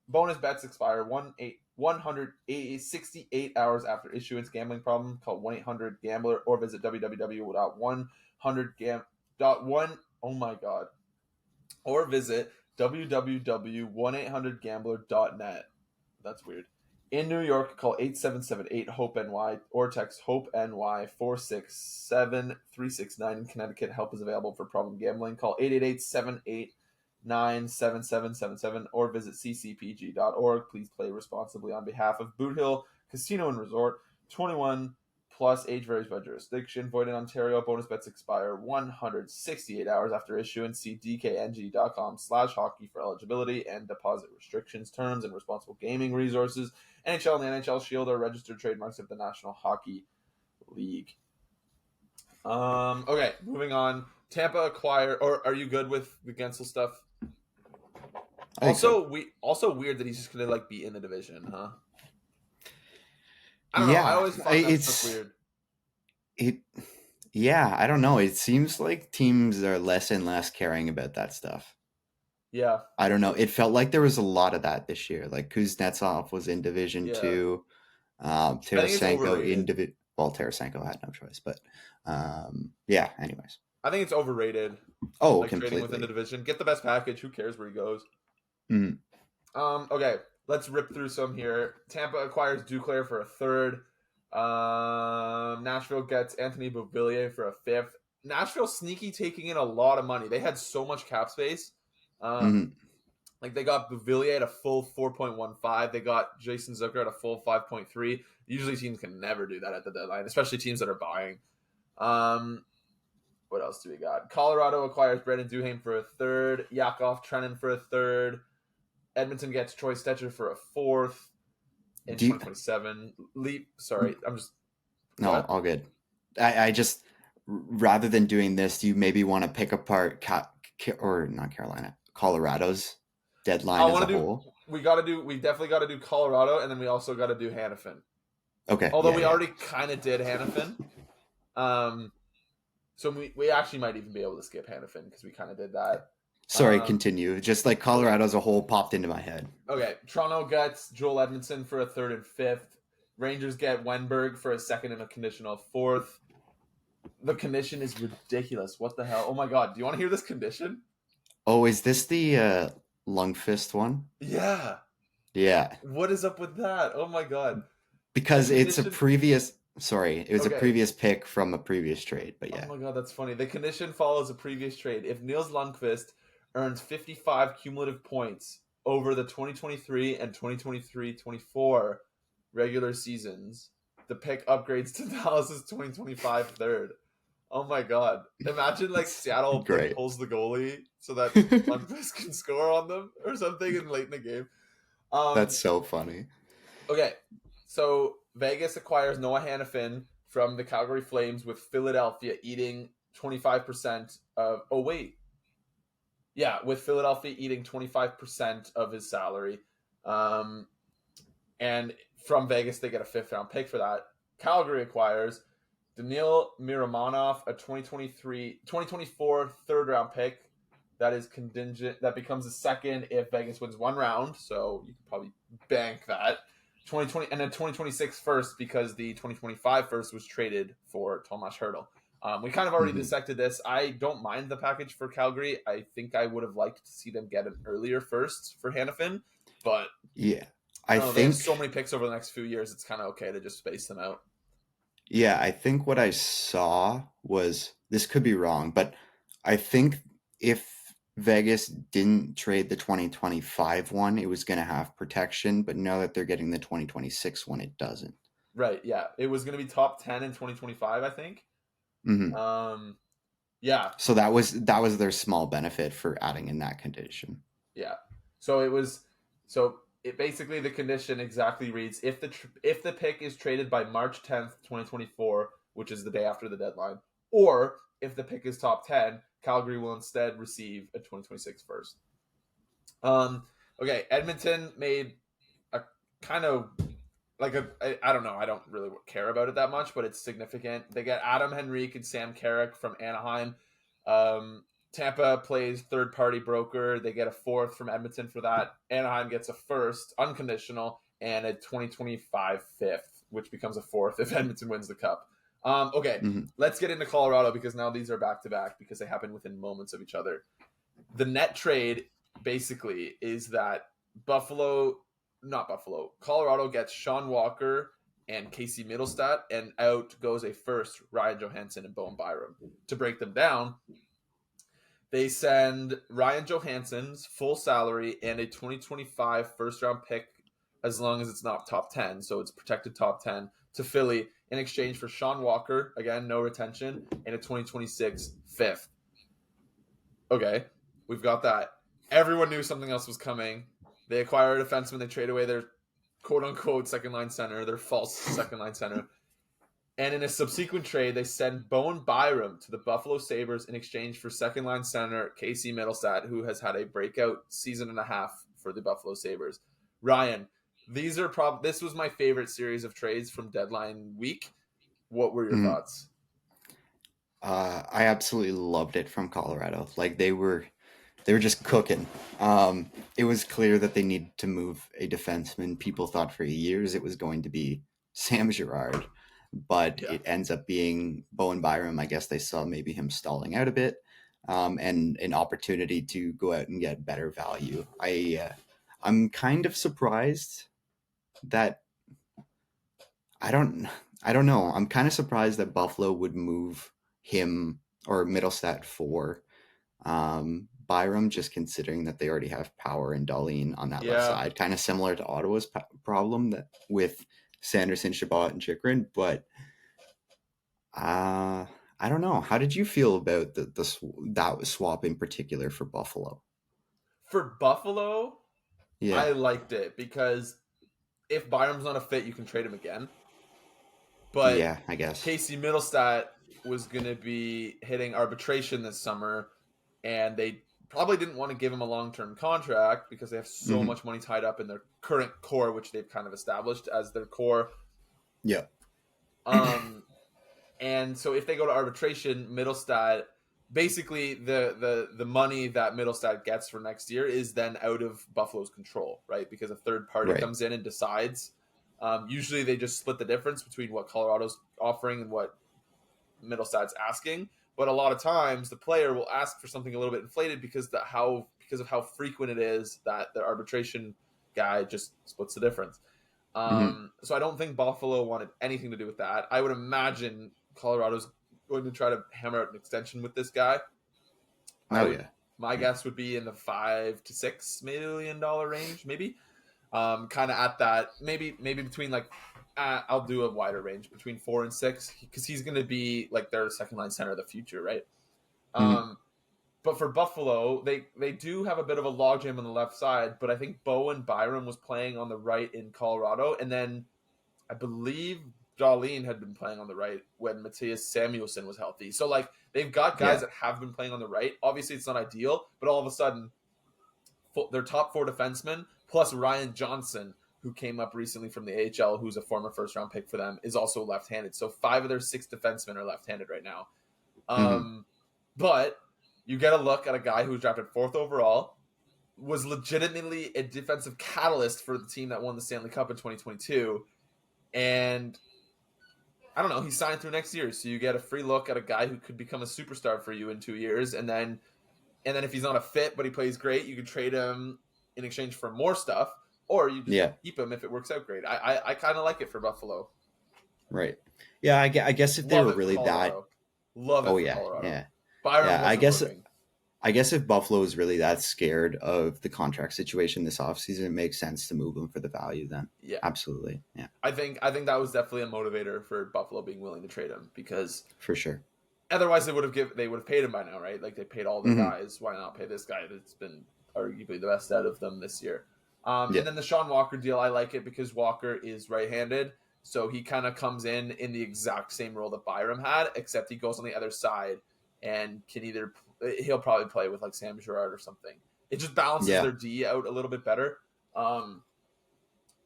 bonus bets expire 168 hours after issuance. Gambling problem? Call 1-800-GAMBLER or visit www.100gam.1. Oh my god! Or visit www.1800gambler.net. That's weird. In New York, call 877-8-HOPE-NY or text HOPE-NY 467-369. In Connecticut, help is available for problem gambling. Call 888-789-7777 or visit ccpg.org. Please play responsibly on behalf of Boot Hill Casino and Resort. 21 plus, age varies by jurisdiction. Void in Ontario. Bonus bets expire 168 hours after issuance. See dkng.com/hockey for eligibility and deposit restrictions, terms, and responsible gaming resources. NHL and the NHL Shield are registered trademarks of the National Hockey League. Okay, moving on. Tampa acquire, or are you good with the Gensel stuff? Also weird that he's just gonna like be in the division, huh? I don't know. I always find that stuff weird. Yeah, I don't know. It seems like teams are less and less caring about that stuff. Yeah. I don't know. It felt like there was a lot of that this year. Like Kuznetsov was in Division 2. Tarasenko in Division... Well, Tarasenko had no choice, but yeah, anyways. I think it's overrated. Oh, like completely. Trading within the division. Get the best package. Who cares where he goes? Mm. Okay, let's rip through some here. Tampa acquires Duclair for a third. Nashville gets Anthony Beauvillier for a fifth. Nashville sneaky taking in a lot of money. They had so much cap space. Like they got Beauvillier at a full 4.15. They got Jason Zucker at a full 5.3. Usually teams can never do that at the deadline, especially teams that are buying. What else do we got? Colorado acquires Brendan Duhaime for a third. Yakov Trenin for a third. Edmonton gets Troy Stetcher for a fourth in 2027. No, all good. I just, rather than doing this, do you maybe want to pick apart Colorado's deadline as a whole? We definitely got to do Colorado, and then we also got to do Hannafin. Okay. Although we already kind of did Hannafin. So we actually might even be able to skip Hannafin because we kind of did that. Sorry, continue. Just like Colorado as a whole popped into my head. Okay. Toronto gets Joel Edmondson for a third and fifth. Rangers get Wenberg for a second and a conditional fourth. The condition is ridiculous. What the hell? Oh my god. Do you want to hear this condition? Oh, is this the Lundqvist one? Yeah. Yeah. What is up with that? Oh my god. Because it's a previous... Sorry, it was a previous pick from a previous trade, but yeah. Oh my god, that's funny. The condition follows a previous trade. If Nils Lundqvist earns 55 cumulative points over the 2023 and 2023-24 regular seasons, the pick upgrades to Dallas's 2025 third. Oh my god. Imagine like Seattle pulls the goalie so that Lundqvist can score on them or something late in the game. That's so funny. Okay, so Vegas acquires Noah Hannafin from the Calgary Flames with Philadelphia eating 25% of... Oh, wait. Yeah, with Philadelphia eating 25% of his salary. And from Vegas, they get a fifth-round pick for that. Calgary acquires Daniil Miramonov, a 2024 third-round pick. That is contingent. That becomes a second if Vegas wins one round, so you can probably bank that. 2020 and a 2026 first because the 2025 first was traded for Tomas Hertl. We kind of already dissected this. I don't mind the package for Calgary. I think I would have liked to see them get an earlier first for Hannafin, but yeah, I I don't know. They have think, so many picks over the next few years. It's kind of okay to just space them out. yeah, I think what I saw was, this could be wrong, but I think if Vegas didn't trade the 2025 one, it was going to have protection, but now that they're getting the 2026 one, it doesn't. Right. Yeah. It was going to be top 10 in 2025, I think. Hmm. Um, yeah. So that was their small benefit for adding in that condition. Yeah. So it was. So it basically the condition exactly reads if the pick is traded by March 10th, 2024, which is the day after the deadline, or if the pick is top 10, Calgary will instead receive a 2026 first. Um. Okay. Edmonton made a kind of like I don't know. I don't really care about it that much, but it's significant. They get Adam Henrique and Sam Carrick from Anaheim. Um, Tampa plays third party broker. They get a fourth from Edmonton for that. Anaheim gets a first unconditional and a 2025 fifth, which becomes a fourth if Edmonton wins the cup. Okay, Hmm. let's get into Colorado because now these are back to back because they happen within moments of each other. The net trade basically is that Colorado gets Sean Walker and Casey Middlestat, and out goes a first, Ryan Johansson and Bowen Byram. To break them down, they send Ryan Johansson's full salary and a 2025 first round pick as long as it's not top 10, so it's protected top 10, to Philly in exchange for Sean Walker, again, no retention, and a 2026 fifth. Okay, we've got that. Everyone knew something else was coming. They acquire a defenseman. They trade away their quote unquote second line center, their false second line center. And in a subsequent trade, they send Bowen Byram to the Buffalo Sabres in exchange for second line center Casey Middlestat, who has had a breakout season and a half for the Buffalo Sabres. Ryan, this was my favorite series of trades from deadline week. What were your Hmm. thoughts? I absolutely loved it from Colorado. Like they were just cooking. It was clear that they needed to move a defenseman. People thought for years it was going to be Sam Girard, but Yeah. it ends up being Bowen Byram. I guess they saw maybe him stalling out a bit, and an opportunity to go out and get better value. I'm kind of surprised that I don't I don't know. I'm kind of surprised that Buffalo would move him or Middlestat for Byram, just considering that they already have Power and Darlene on that left Yeah. side, kind of similar to Ottawa's problem that with Sanderson, Shabbat, and Chikrin. But uh, I don't know. How did you feel about that swap in particular for Buffalo? For Buffalo, Yeah, I liked it because if Byram's not a fit, you can trade him again. But yeah, I guess. Casey Middlestat was going to be hitting arbitration this summer, and they probably didn't want to give him a long term contract because they have so Hmm. much money tied up in their current core, which they've kind of established as their core. Yeah. Um, and so if they go to arbitration, Middlestat basically the money that Middlestat gets for next year is then out of Buffalo's control, right? Because a third party Right. comes in and decides. Usually they just split the difference between what Colorado's offering and what Middlestat's asking. But a lot of times the player will ask for something a little bit inflated because of how frequent it is that the arbitration guy just splits the difference. Hmm. So I don't think Buffalo wanted anything to do with that. I would imagine Colorado's going to try to hammer out an extension with this guy. I Oh would yeah. My Yeah. guess would be in the $5 to $6 million range, maybe. Kind of at that, maybe between like I'll do a wider range between 4 and 6 because he's going to be like their second line center of the future, right? Hmm. Um, but for Buffalo, they do have a bit of a logjam on the left side, but I think Bowen Byram was playing on the right in Colorado, and then I believe Darlene had been playing on the right when Matthias Samuelson was healthy. So like they've got guys Yeah. that have been playing on the right. Obviously, it's not ideal, but all of a sudden, their top four defensemen plus Ryan Johnson, who came up recently from the AHL, who's a former first round pick for them, is also left handed. So 5 of their 6 defensemen are left handed right now. Hmm. But you get a look at a guy who was drafted 4th overall, was legitimately a defensive catalyst for the team that won the Stanley Cup in 2022, and I don't know, he signed through next year, so you get a free look at a guy who could become a superstar for you in 2 years, and then if he's not a fit but he plays great, you could trade him in exchange for more stuff, or you just Yeah. keep him if it works out great. I kind of like it for Buffalo. Right. Yeah, I guess if they Love were it for really that, Colorado. Love it oh for yeah, Colorado. yeah, Byram yeah. wasn't moving. I guess if Buffalo is really that scared of the contract situation this offseason, it makes sense to move him for the value then. Yeah, absolutely. Yeah, I think that was definitely a motivator for Buffalo being willing to trade him, because for sure. otherwise they would have paid him by now, right? Like, they paid all their Mm-hmm. guys. Why not pay this guy that's been arguably the best out of them this year? Yeah, And then the Sean Walker deal, I like it because Walker is right-handed, so he kind of comes in the exact same role that Byram had, except he goes on the other side and he'll probably play with like Sam Girard or something. It just balances yeah, their D out a little bit better.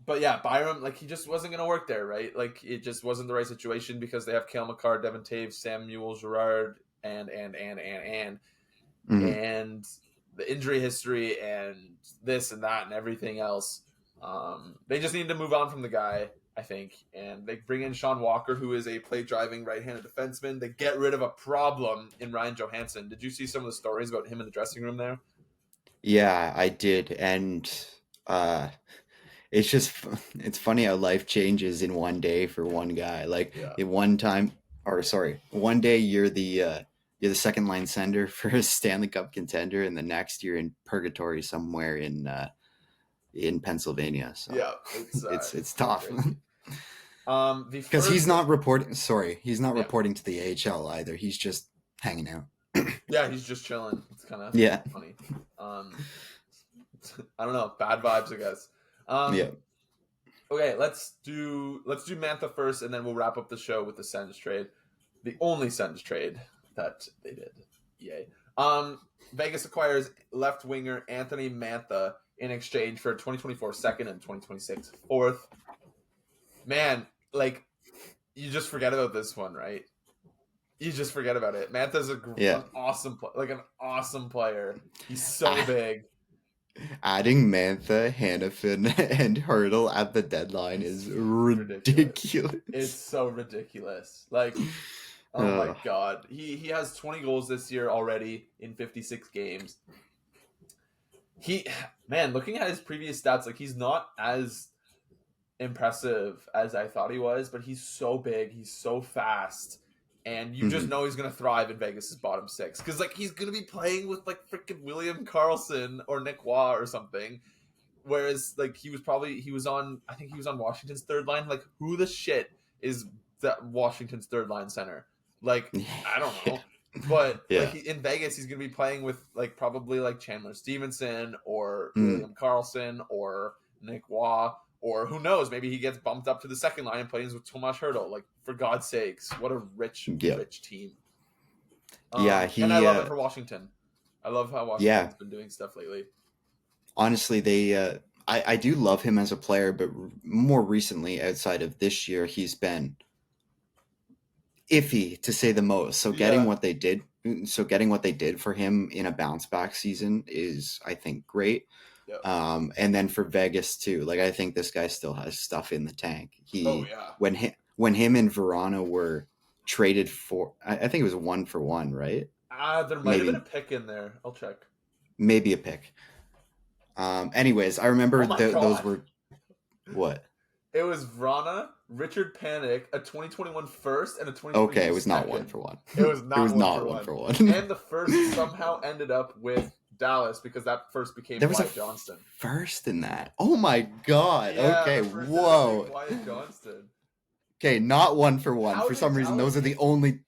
But yeah, Byram, like, he just wasn't going to work there, right? Like, it just wasn't the right situation because they have Cale Makar, Devin Taves, Samuel Girard, and mm-hmm. the injury history and this and that and everything else. They just need to move on from the guy, I think, and they bring in Sean Walker, who is a play-driving right-handed defenseman. They get rid of a problem in Ryan Johansson. Did you see some of the stories about him in the dressing room there? Yeah, I did, and it's funny how life changes in one day for one guy. Like, Yeah. in one time, or sorry, one day you're the second line center for a Stanley Cup contender, and the next you're in purgatory somewhere in Pennsylvania. So Yeah, it's tough. Because He's not reporting to the AHL either. He's just hanging out. Yeah, he's just chilling. It's kind of funny. I don't know, bad vibes, I guess. Yeah. Okay, let's do Mantha first, and then we'll wrap up the show with the Sens trade, the only Sens trade that they did. Yay! Vegas acquires left winger Anthony Mantha in exchange for a 2024 second and 2026 fourth. Man, like, you just forget about this one, right? You just forget about it. Mantha's an awesome player. He's so big. Adding Mantha, Hannafin, and Hertl at the deadline is ridiculous. It's so ridiculous. Like, oh my god. He has 20 goals this year already in 56 games. Looking at his previous stats, like, he's not as impressive as I thought he was, but he's so big, he's so fast, and you just know he's gonna thrive in Vegas's bottom six, because, like, he's gonna be playing with, like, freaking William Karlsson or Nick Waugh or something, whereas, like, he was on Washington's third line. Like, who the shit is that Washington's third line center? Like, I don't know. But like, in Vegas, he's gonna be playing with, like, probably like Chandler Stevenson or William Karlsson or Nick Waugh, or who knows, maybe he gets bumped up to the second line and plays with Tomas Hertl. Like, for God's sakes, what a rich team. And I love it for Washington. I love how Washington's been doing stuff lately. Honestly, I do love him as a player, but more recently, outside of this year, he's been iffy, to say the most. So getting what they did for him in a bounce back season is, I think, great. Yep. And then for Vegas too, like, I think this guy still has stuff in the tank. When him and Verona were traded for, I think it was 1-for-1, right? There might have been a pick in there. I'll check. Maybe a pick. Anyways, I remember those were what? It was Vrana, Richard Panik, a 2021 first, and a 2021 Okay, it was not second. 1-for-1. It was not 1-for-1. And the first somehow ended up with Dallas, because that first became Wyatt Johnston. First in that. Oh my god. Yeah, okay, whoa. Wyatt Johnston. Okay, not 1-for-1. For some reason, those are the only.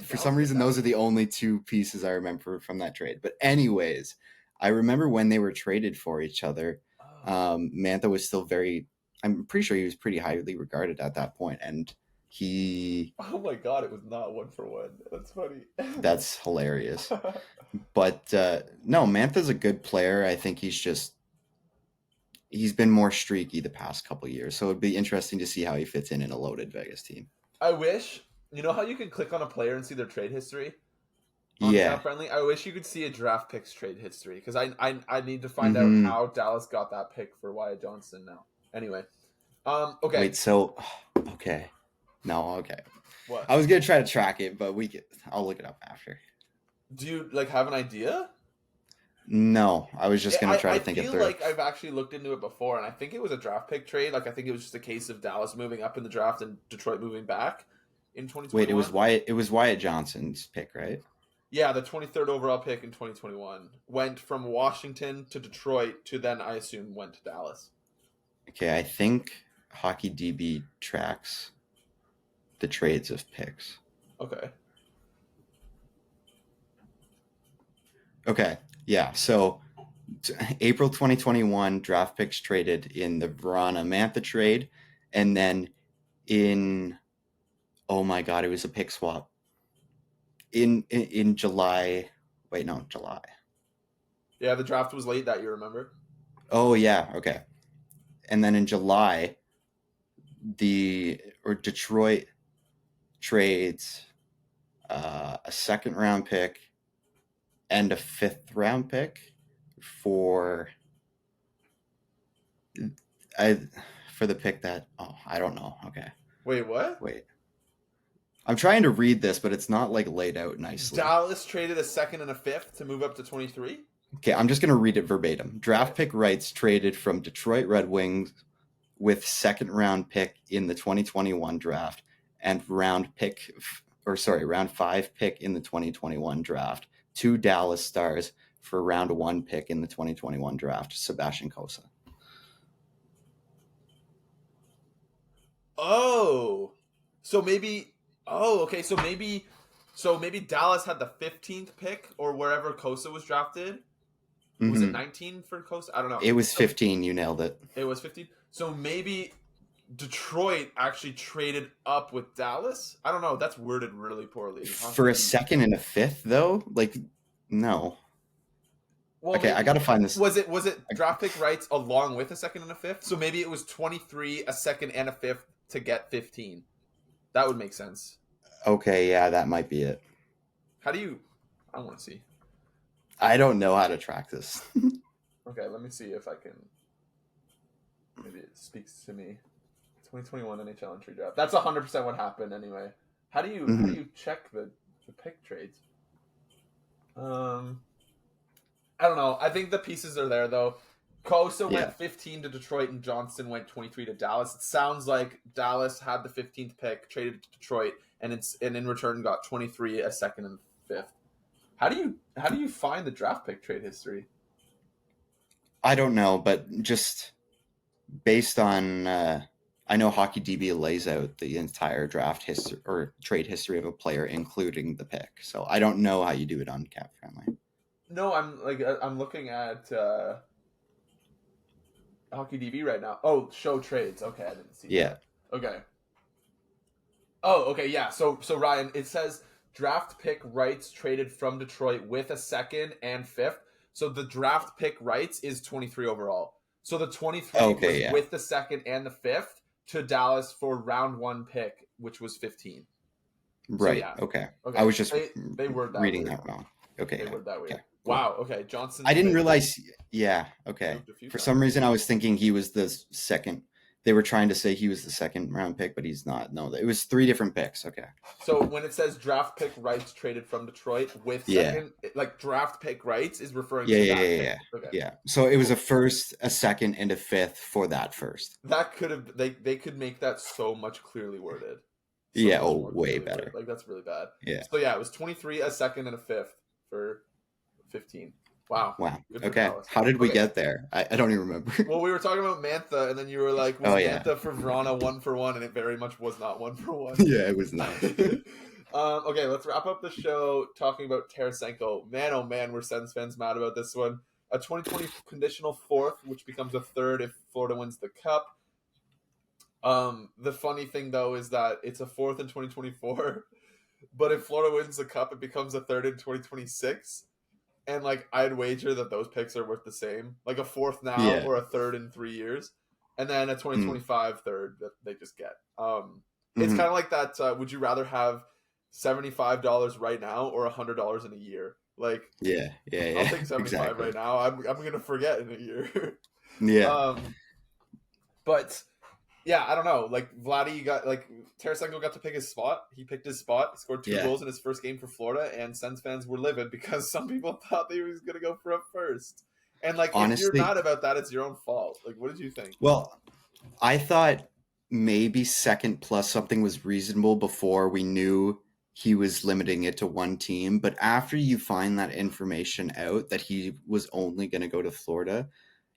For some reason, those are the only two pieces I remember from that trade. But anyways, I remember when they were traded for each other. Mantha was still I'm pretty sure he was pretty highly regarded at that point, and he. Oh my god! It was not 1-for-1. That's funny. That's hilarious. But no, Mantha's a good player. I think he's been more streaky the past couple of years, so it'd be interesting to see how he fits in a loaded Vegas team. I wish, you know how you can click on a player and see their trade history? Friendly. I wish you could see a draft picks trade history, because I need to find out how Dallas got that pick for Wyatt Johnston now. Anyway, okay. Wait, so okay, no, okay. What? I was gonna try to track it, but I'll look it up after. Do you, like, have an idea? No, I was just gonna try I to think it feel through. like I've actually looked into it before, and I think it was a draft pick trade. Like I think it was just a case of Dallas moving up in the draft and Detroit moving back in Wait, it was 2021. Wyatt Johnson's pick, right? Yeah, the 23rd overall pick in 2021 went from Washington to Detroit to then I assume went to Dallas. Okay, I think Hockey DB tracks the trades of picks. Okay. Okay, yeah. So April 2021 draft picks traded in the Verona Mantha trade, and then in oh my god, it was a pick swap in July. Wait, no, July. Yeah, the draft was late that year. Remember? Oh yeah, okay. And then in July, Detroit trades a second round pick and a fifth round pick for I for the pick that I don't know. Okay, Wait, what? wait. I'm trying to read this, but it's not like laid out nicely. Dallas traded a second and a fifth to move up to 23. Okay, I'm just gonna read it verbatim. Draft Okay. pick rights traded from Detroit Red Wings with second round pick in the 2021 draft and round 5 pick in the 2021 draft to Dallas Stars for round 1 pick in the 2021 draft, Sebastian Cossa. Oh, so maybe. Oh, okay. So maybe Dallas had the 15th pick or wherever Kosa was drafted. Was it Mm-hmm. 19 for Kosa? I don't know. It was 15. You nailed it. It was 15. So maybe Detroit actually traded up with Dallas. I don't know. That's worded really poorly. For a second and a fifth, though, like no. Well, Okay, I gotta find this. Was it draft pick rights along with a second and a fifth? So maybe it was 23, a second and a fifth to get 15. That would make sense. Okay, yeah, that might be it. How do you? I want to see. I don't know how to track this. Okay, let me see if I can. Maybe it speaks to me. 2021 NHL entry draft. That's 100% what happened anyway. How do you check the pick trades? I don't know. I think the pieces are there though. Kosa went 15 to Detroit and Johnson went 23 to Dallas. It sounds like Dallas had the 15th pick, traded to Detroit, and in return got 23, a second and fifth. How do you find the draft pick trade history? I don't know, but just based on I know Hockey DB lays out the entire draft history or trade history of a player, including the pick. So I don't know how you do it on Cap Friendly. No, I'm looking at Hockey DB right now. Oh, show trades. Okay, I didn't see that. Okay. Oh, okay, yeah. So Ryan, it says draft pick rights traded from Detroit with a second and fifth. So the draft pick rights is 23 overall. So the 23 was with the second and the fifth to Dallas for round 1 pick, which was 15. Right. So, okay. I was just they word that reading weird. that wrong. Okay. They word that weird. Okay. Wow. Okay. Johnson. I didn't realize. Yeah. Okay. For some reason, I was thinking he was the second. They were trying to say he was the second round pick, but he's not. No, it was 3 different picks. Okay. So when it says draft pick rights traded from Detroit with second, like draft pick rights is referring to that pick. Okay. Yeah. So it was a first, a second, and a fifth for that first. That could have they could make that so much clearly worded. Way better. Like that's really bad. Yeah. So yeah, it was 23, a second, and a fifth for 15. Wow. Okay. How did we get there? I don't even remember. Well, we were talking about Mantha, and then you were like, Mantha for Verona 1-for-1, and it very much was not 1-for-1. Yeah, it was not. Okay, let's wrap up the show talking about Tarasenko. Man, oh man, were Sens fans mad about this one. A 2020 conditional fourth, which becomes a third if Florida wins the Cup. The funny thing, though, is that it's a fourth in 2024, but if Florida wins the Cup, it becomes a third in 2026. And, like, I'd wager that those picks are worth the same. Like, a fourth now or a third in 3 years. And then a 2025 third that they just get. It's kind of like that, would you rather have $75 right now or $100 in a year? Like, yeah. I'll take 75 right now. I'm going to forget in a year. Yeah. But yeah, I don't know. Like Vladdy got like Tarasenko got to pick his spot. He picked his spot. He scored 2 goals in his first game for Florida, and Sens fans were livid because some people thought that he was going to go for a first. And like, if you're Honestly, mad about that, it's your own fault. Like, what did you think? well, I thought maybe second plus something was reasonable before we knew he was limiting it to one team. But after you find that information out that he was only going to go to Florida,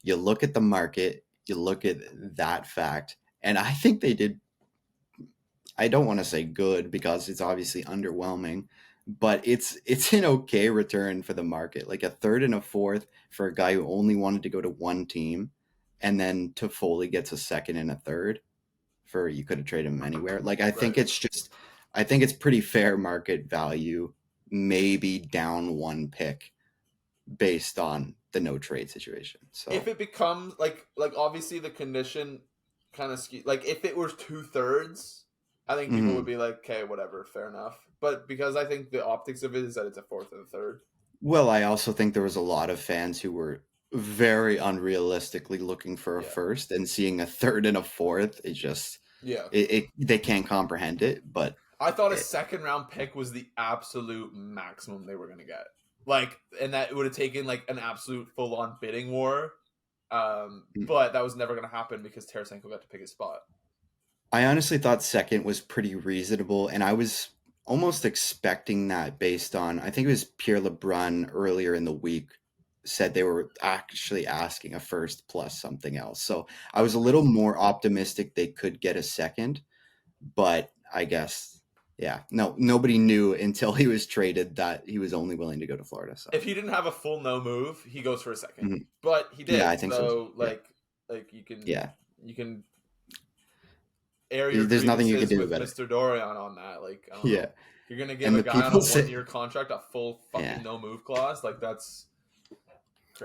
you look at the market, you look at that fact, and I think they did. I don't want to say good because it's obviously underwhelming, but it's an okay return for the market. Like a third and a fourth for a guy who only wanted to go to one team, and then Toffoli gets a second and a third for you could have traded him anywhere. Like Right. I think it's pretty fair market value, maybe down one pick based on the no trade situation. If So it becomes like obviously the condition kind of like if it was 2/3, I think people would mhm. be like, okay, whatever, fair enough. But because I think the optics of it is that it's a fourth and a third. Well, I also think there was a lot of fans who were very unrealistically looking for a Yeah. first and seeing a third and a fourth. It just Yeah. it they can't comprehend it, but I thought a it, second round pick was the absolute maximum they were going to get. Like, and that it would have taken like an absolute full on bidding war. But that was never going to happen because Tarasenko got to pick his spot. I honestly thought second was pretty reasonable, and I was almost expecting that based on I think it was Pierre LeBrun earlier in the week said they were actually asking a first plus something else. So I was a Okay. little more optimistic they could get a second, but I guess yeah, no, nobody knew until he was traded that he was only willing to go to Florida. So If he didn't have a full no move, he goes for a second. mhm. But he Yeah, did. I think so. So Yeah, like yeah. you can air your There's nothing you could grievances do with about it. Mr. Dorian on that. Like, I don't Yeah, know. If you're gonna give and a the guy on a people say 1 year contract a full yeah. fucking no move clause, like that's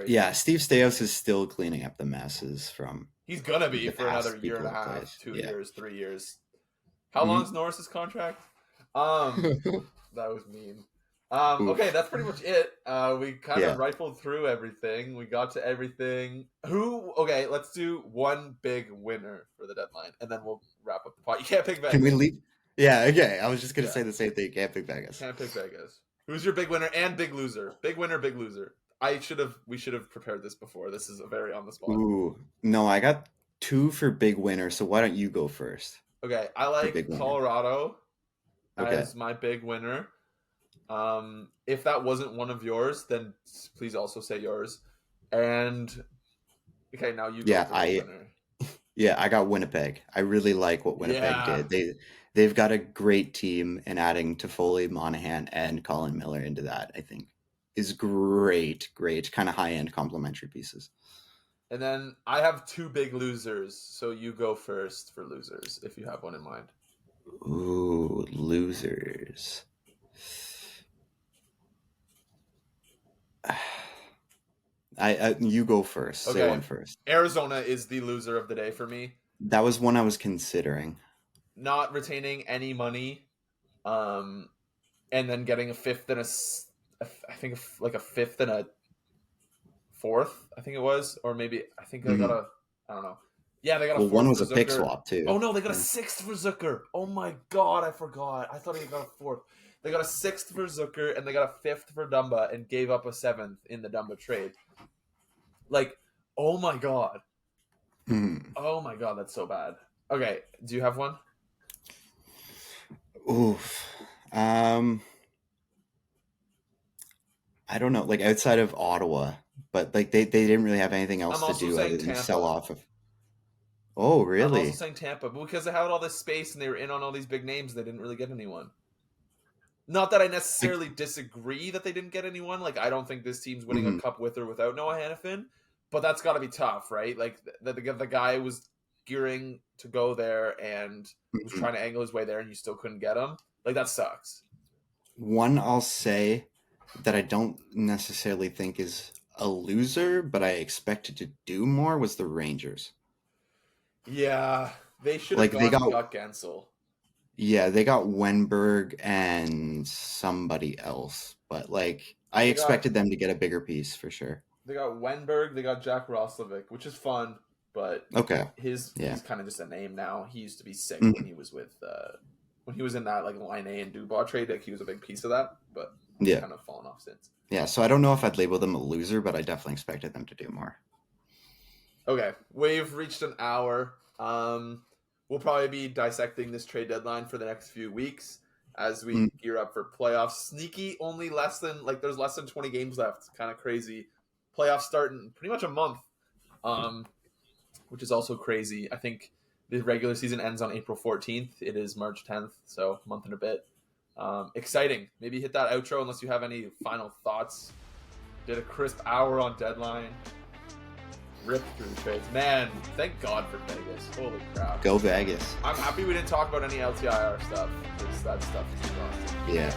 Yeah, crazy. Steve Stais is still cleaning up the messes from He's gonna be the for another past year and people a who played. half, two Yeah. years, 3 years. How long's Mhm. Norris's contract? Um, that was mean. Okay, Oof. that's pretty much it. We kind of Yeah. rifled through everything. We got to everything. Who? Okay, let's do one big winner for the deadline, and then we'll wrap up the pot. You can't pick Can we Vegas. leave? Yeah, okay. I was just gonna Yeah, say the same thing. Can't pick you Vegas. can't pick Vegas. Who's your big winner and big loser? Big winner, big loser. I should have. We should have prepared this before. This is a very on the spot. Ooh. No, I got two for big winner, so why don't you go first Okay, I for like big winner? Colorado Okay. as my big winner. If that wasn't one of yours, then please also say yours. And okay, now you go Yeah, for big winner. I got Winnipeg. I really like what Winnipeg Yeah. did. They've got a great team, and adding Toffoli, Monahan, and Colin Miller into that, I think, is great. Great, kind of high end complementary pieces. And then I have two big losers, so you go first for losers if you have one in mind. Ooh, losers. I you go first. Say Okay. one first. Arizona is the loser of the day for me. That was one I was considering. Not retaining any money, um, and then getting a fifth and I think like a fifth and a fourth. I think it was, or maybe I think they got Mhm. a. I don't know. Yeah, they got a Well, one fourth for was a pick Zucker. swap too. Oh no, they got a Yeah. sixth for Zucker. Oh my god, I forgot. I thought he got a fourth. They got a sixth for Zucker and they got a fifth for Dumba and gave up a seventh in the Dumba trade. Like, oh my god. Mhm. Oh my god, that's so bad. Okay, do you have one? Oof. Um, I don't know. Like outside of Ottawa, but like they didn't really have anything I'm else to also do other saying than sell Tampa. off of. Oh, I'm also really? saying Tampa, but because they had all this space and they were in on all these big names, they didn't really get anyone. Not that I Like, necessarily disagree that they didn't get anyone. Like, I don't think this team's winning a mhm. cup with or without Noah Hannafin, but that's got to be tough, right? Like, the guy was gearing to go there and was Mhm. trying to angle his way there, and you still couldn't get him. Like, that sucks. One I'll say that I don't necessarily think is a loser, but I expected to do more was the Rangers. Yeah, they should have Like they gone and got got Gensel. yeah, they got Wenberg and somebody else, but like I They got expected them to get a bigger piece for sure. they got Wenberg, they got Jack Roslovic, which is fun, but Okay. he's kind of just a name now. He used to be sick when he was with when he was in that like Line A and Dubois trade. Like he was a big piece of that, but he's kind of fallen off since. Yeah, so I don't know if I'd label them a loser, but I definitely expected them to do more. Okay, we've reached an hour. We'll probably be dissecting this trade deadline for the next few weeks as we gear up for playoffs. Sneaky, only there's less than 20 games left. Kind of crazy. Playoffs start in pretty much a month, which is also crazy. I think the regular season ends on April 14th. It is March 10th, so a month and a bit. Exciting. Maybe hit that outro unless you have any final thoughts. Did a crisp hour on deadline. Ripped through the trades. Man, thank God for Vegas. Holy crap. Go Vegas. I'm happy we didn't talk about any LTIR stuff because that stuff is exhausting. Yeah.